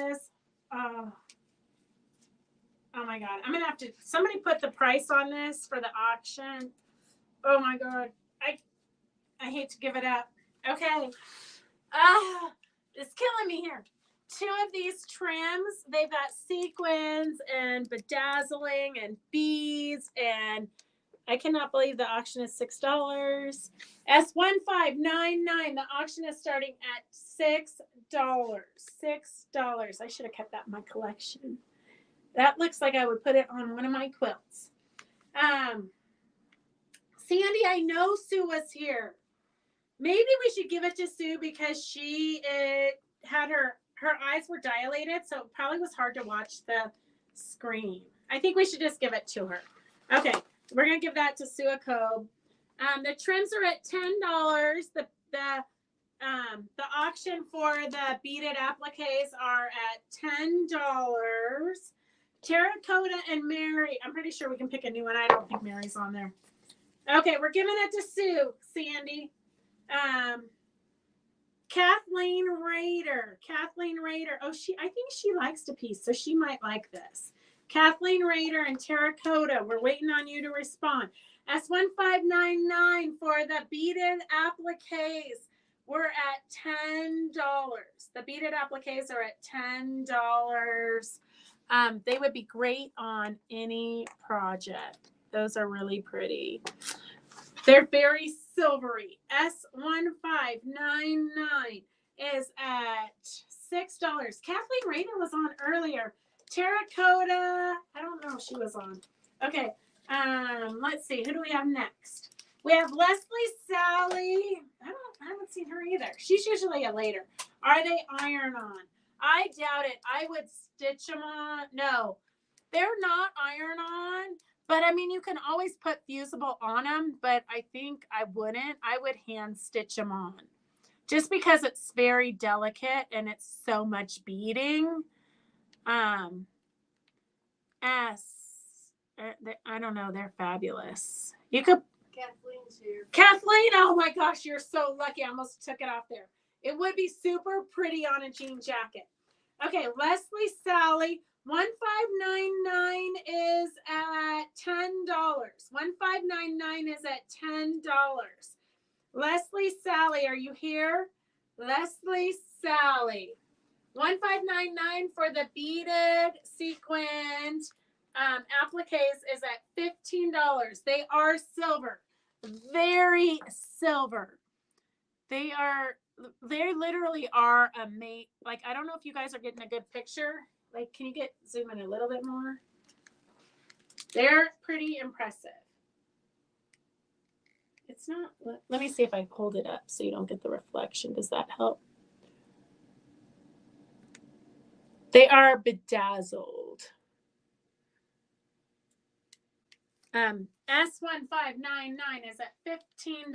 is, oh my God. I'm going to have to, somebody put the price on this for the auction. Oh my God. I hate to give it up. Okay. It's killing me here. 2 of these trims, they've got sequins and bedazzling and beads, and I cannot believe the auction is $6. S1599, the auction is starting at $6. $6. I should have kept that in my collection. That looks like I would put it on one of my quilts. Sandy, I know Sue was here. Maybe we should give it to Sue because she had her eyes were dilated, so it probably was hard to watch the screen. I think we should just give it to her. Okay, we're going to give that to Suicobe. The trims are at $10. the auction for the beaded appliques are at $10. Terracotta and Mary. I'm pretty sure we can pick a new one. I don't think Mary's on there. Okay, we're giving it to Sue, Sandy. Kathleen Rader. Oh, I think she likes to piece, so she might like this. Kathleen Rader and Terracotta. We're waiting on you to respond. S1599 for the beaded appliques. We're at $10. The beaded appliques are at $10. They would be great on any project. Those are really pretty. They're very silvery. S1599 is at $6. Kathleen Rader was on earlier. Terracotta, I don't know if she was on. Okay, let's see. Who do we have next? We have Leslie Sally. I haven't seen her either. She's usually a later. Are they iron on? I doubt it. I would stitch them on. No, they're not iron on. But I mean, you can always put fusible on them, but I think I wouldn't. I would hand stitch them on just because it's very delicate and it's so much beading. I don't know. They're fabulous. You could. Kathleen's here. Kathleen, oh my gosh, you're so lucky. I almost took it off there. It would be super pretty on a jean jacket. Okay, Leslie Sally. 1599 is at $10. 1599 is at $10. Leslie Sally, are you here? Leslie Sally. 1599 for the beaded sequined appliques is at $15. They are silver. Very silver. They literally are a mate. Like, I don't know if you guys are getting a good picture. Like, can you zoom in a little bit more? They're pretty impressive. It's not, let me see if I hold it up so you don't get the reflection. Does that help? They are bedazzled. S1599 is at $15.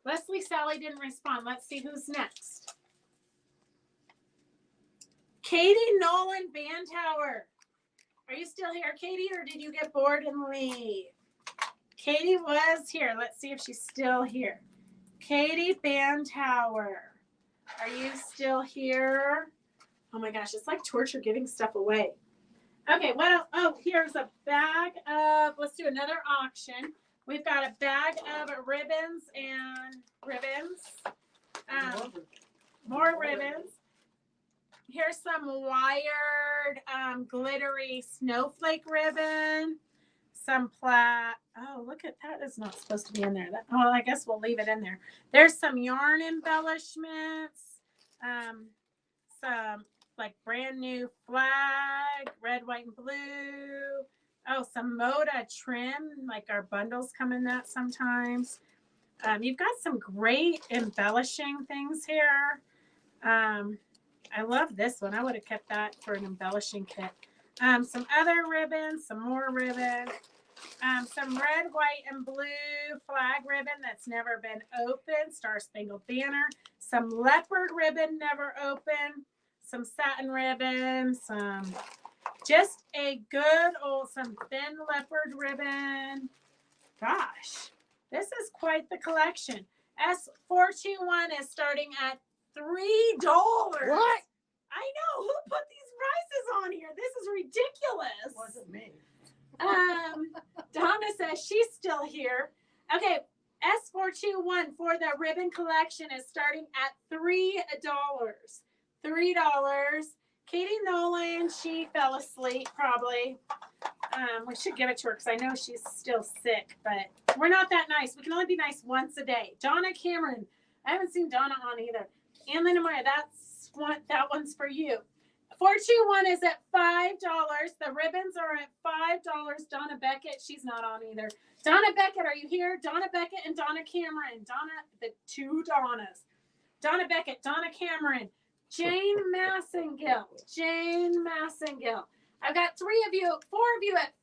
Leslie Sally didn't respond. Let's see who's next. Katie Nolan Bandtower. Are you still here, Katie, or did you get bored and leave? Katie was here. Let's see if she's still here. Katie Bandtower. Are you still here? Oh my gosh, it's like torture giving stuff away. Okay, what else? Oh, here's a bag of, let's do another auction. We've got a bag of ribbons and ribbons. More ribbons. Here's some wired glittery snowflake ribbon. Some oh, look at that. Is not supposed to be in there. Well, I guess we'll leave it in there. There's some yarn embellishments. Some like brand new flag, red, white, and blue. Oh, some Moda trim, like our bundles come in that sometimes. You've got some great embellishing things here. I love this one. I would have kept that for an embellishing kit. Some other ribbons, some more ribbon. Some red, white, and blue flag ribbon that's never been opened. Star Spangled Banner. Some leopard ribbon never opened. Some satin ribbon. Some just a good old, some thin leopard ribbon. Gosh, this is quite the collection. S421 is starting at $3. What? I know. Who put these prices on here? This is ridiculous. Wasn't me. Donna says she's still here. Okay, S421 for the ribbon collection is starting at $3. $3. Katie Nolan, she fell asleep probably. We should give it to her because I know she's still sick, but we're not that nice. We can only be nice once a day. Donna Cameron. I haven't seen Donna on either. And Linda Meyer, that one's for you. 421 is at $5. The ribbons are at $5. Donna Beckett, she's not on either. Donna Beckett, are you here? Donna Beckett and Donna Cameron. The two Donnas. Donna Beckett, Donna Cameron, Jane Massengill. I've got 4 of you at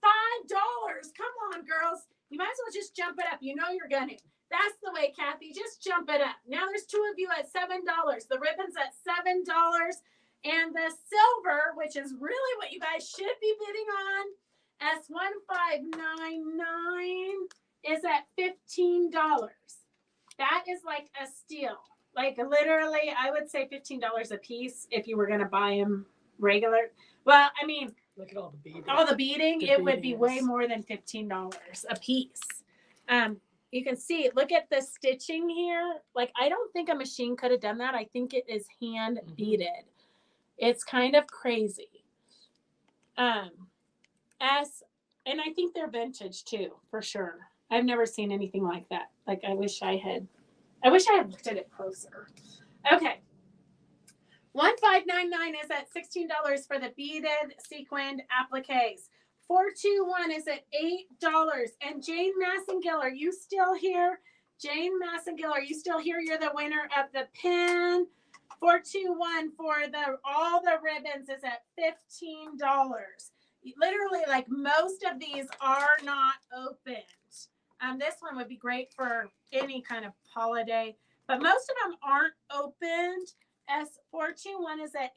$5. Come on, girls. You might as well just jump it up. You know you're gonna. That's the way, Kathy. Just jump it up. Now there's two of you at $7. The ribbon's at $7. And the silver, which is really what you guys should be bidding on, S1599 is at $15. That is like a steal. Like literally, I would say $15 a piece if you were going to buy them regular. Well, I mean, Look at all the beading. all the beading, The it would be beading way is- more than $15 a piece. You can see, look at the stitching here. Like, I don't think a machine could have done that. I think it is hand beaded. It's kind of crazy. And I think they're vintage too, for sure. I've never seen anything like that. Like, I wish I had looked at it closer. Okay. 1599 is at $16 for the beaded sequined appliques. 421 is at $8. And Jane Massengill, are you still here? Jane Massengill, are you still here? You're the winner of the pin. 421 for all the ribbons is at $15. Literally, like, most of these are not opened. This one would be great for any kind of holiday, but most of them aren't opened. S421 is at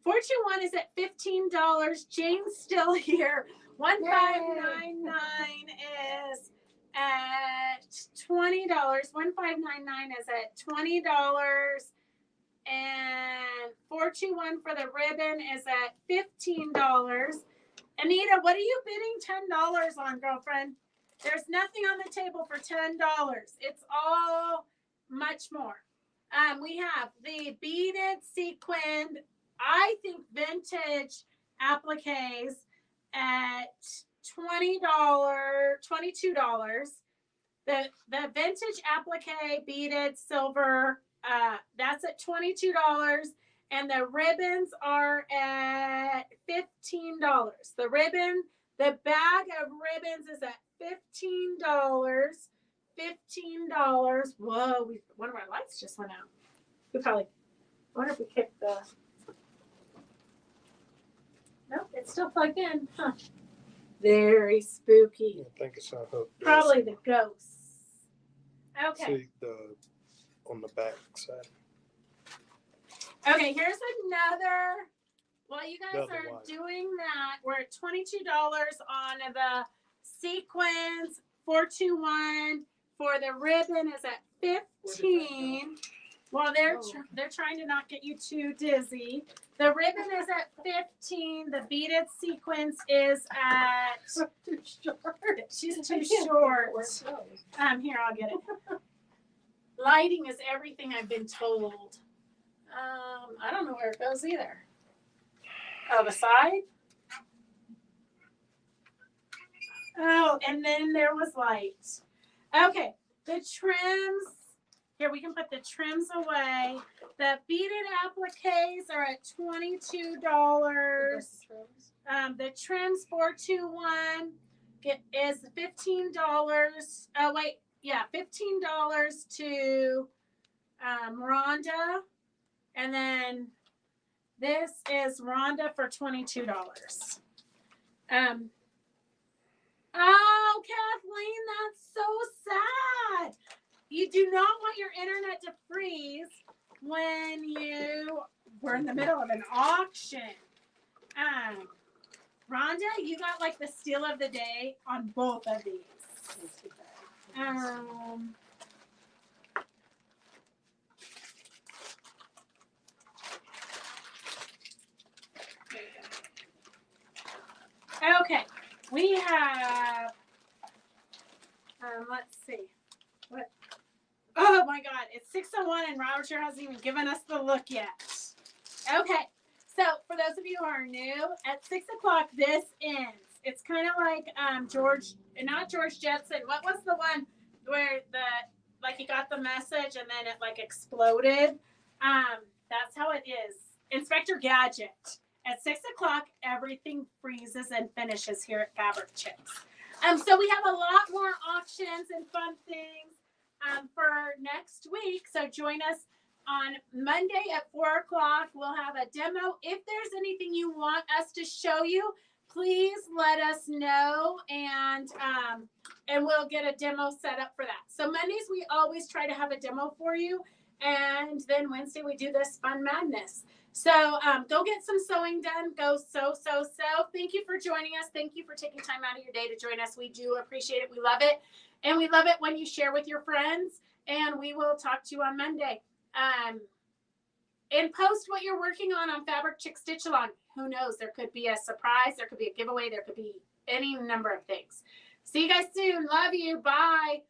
$421 is at $15. Jane's still here. 1599 is at $20. 1599 is at $20. And 421 for the ribbon is at $15. Anita, what are you bidding $10 on, girlfriend? There's nothing on the table for $10. It's all much more. We have the beaded sequined, I think vintage appliques at $22. The vintage applique beaded silver, that's at $22. And the ribbons are at $15. The bag of ribbons is at $15. $15. Whoa, one of our lights just went out. I wonder if we kicked the. Nope, it's still plugged in. Huh. Very spooky. I think it's not hooked. Probably the ghosts. Okay. See on the back side. Okay, here's another. While you guys The other are one. doing that, we're at $22 on the sequins. 421 for the ribbon is at 15. Well, they're trying to not get you too dizzy. The ribbon is at 15. The beaded sequence is at. Too short. She's too short. Here, I'll get it. Lighting is everything I've been told. I don't know where it goes either. Oh, the side? Oh, and then there was light. Okay, the trims. Here, we can put the trims away. The beaded appliques are at $22. The trims 421 is $15. Oh, wait. Yeah, $15 to Rhonda. And then this is Rhonda for $22. Oh, Kathleen, that's so sad. You do not want your internet to freeze when you were in the middle of an auction. Rhonda, you got like the steal of the day on both of these. Okay, we have, let's see, what, oh my God, it's 6:01 and Robert sure hasn't even given us the look yet. Okay, so for those of you who are new, at 6 o'clock this ends. It's kind of like not George Jetson, what was the one where he got the message and then it like exploded? That's how it is. Inspector Gadget. At 6 o'clock, everything freezes and finishes here at Fabric Chicks. So we have a lot more auctions and fun things for next week. So join us on Monday at 4 o'clock. We'll have a demo. If there's anything you want us to show you, please let us know, and we'll get a demo set up for that. So Mondays we always try to have a demo for you, and then Wednesday we do this fun madness. So go get some sewing done. Go sew. Thank you for joining us. Thank you for taking time out of your day to join us. We do appreciate it. We love it. And we love it when you share with your friends. And we will talk to you on Monday. And post what you're working on Fabric Chick Stitch Along. Who knows? There could be a surprise. There could be a giveaway. There could be any number of things. See you guys soon. Love you. Bye.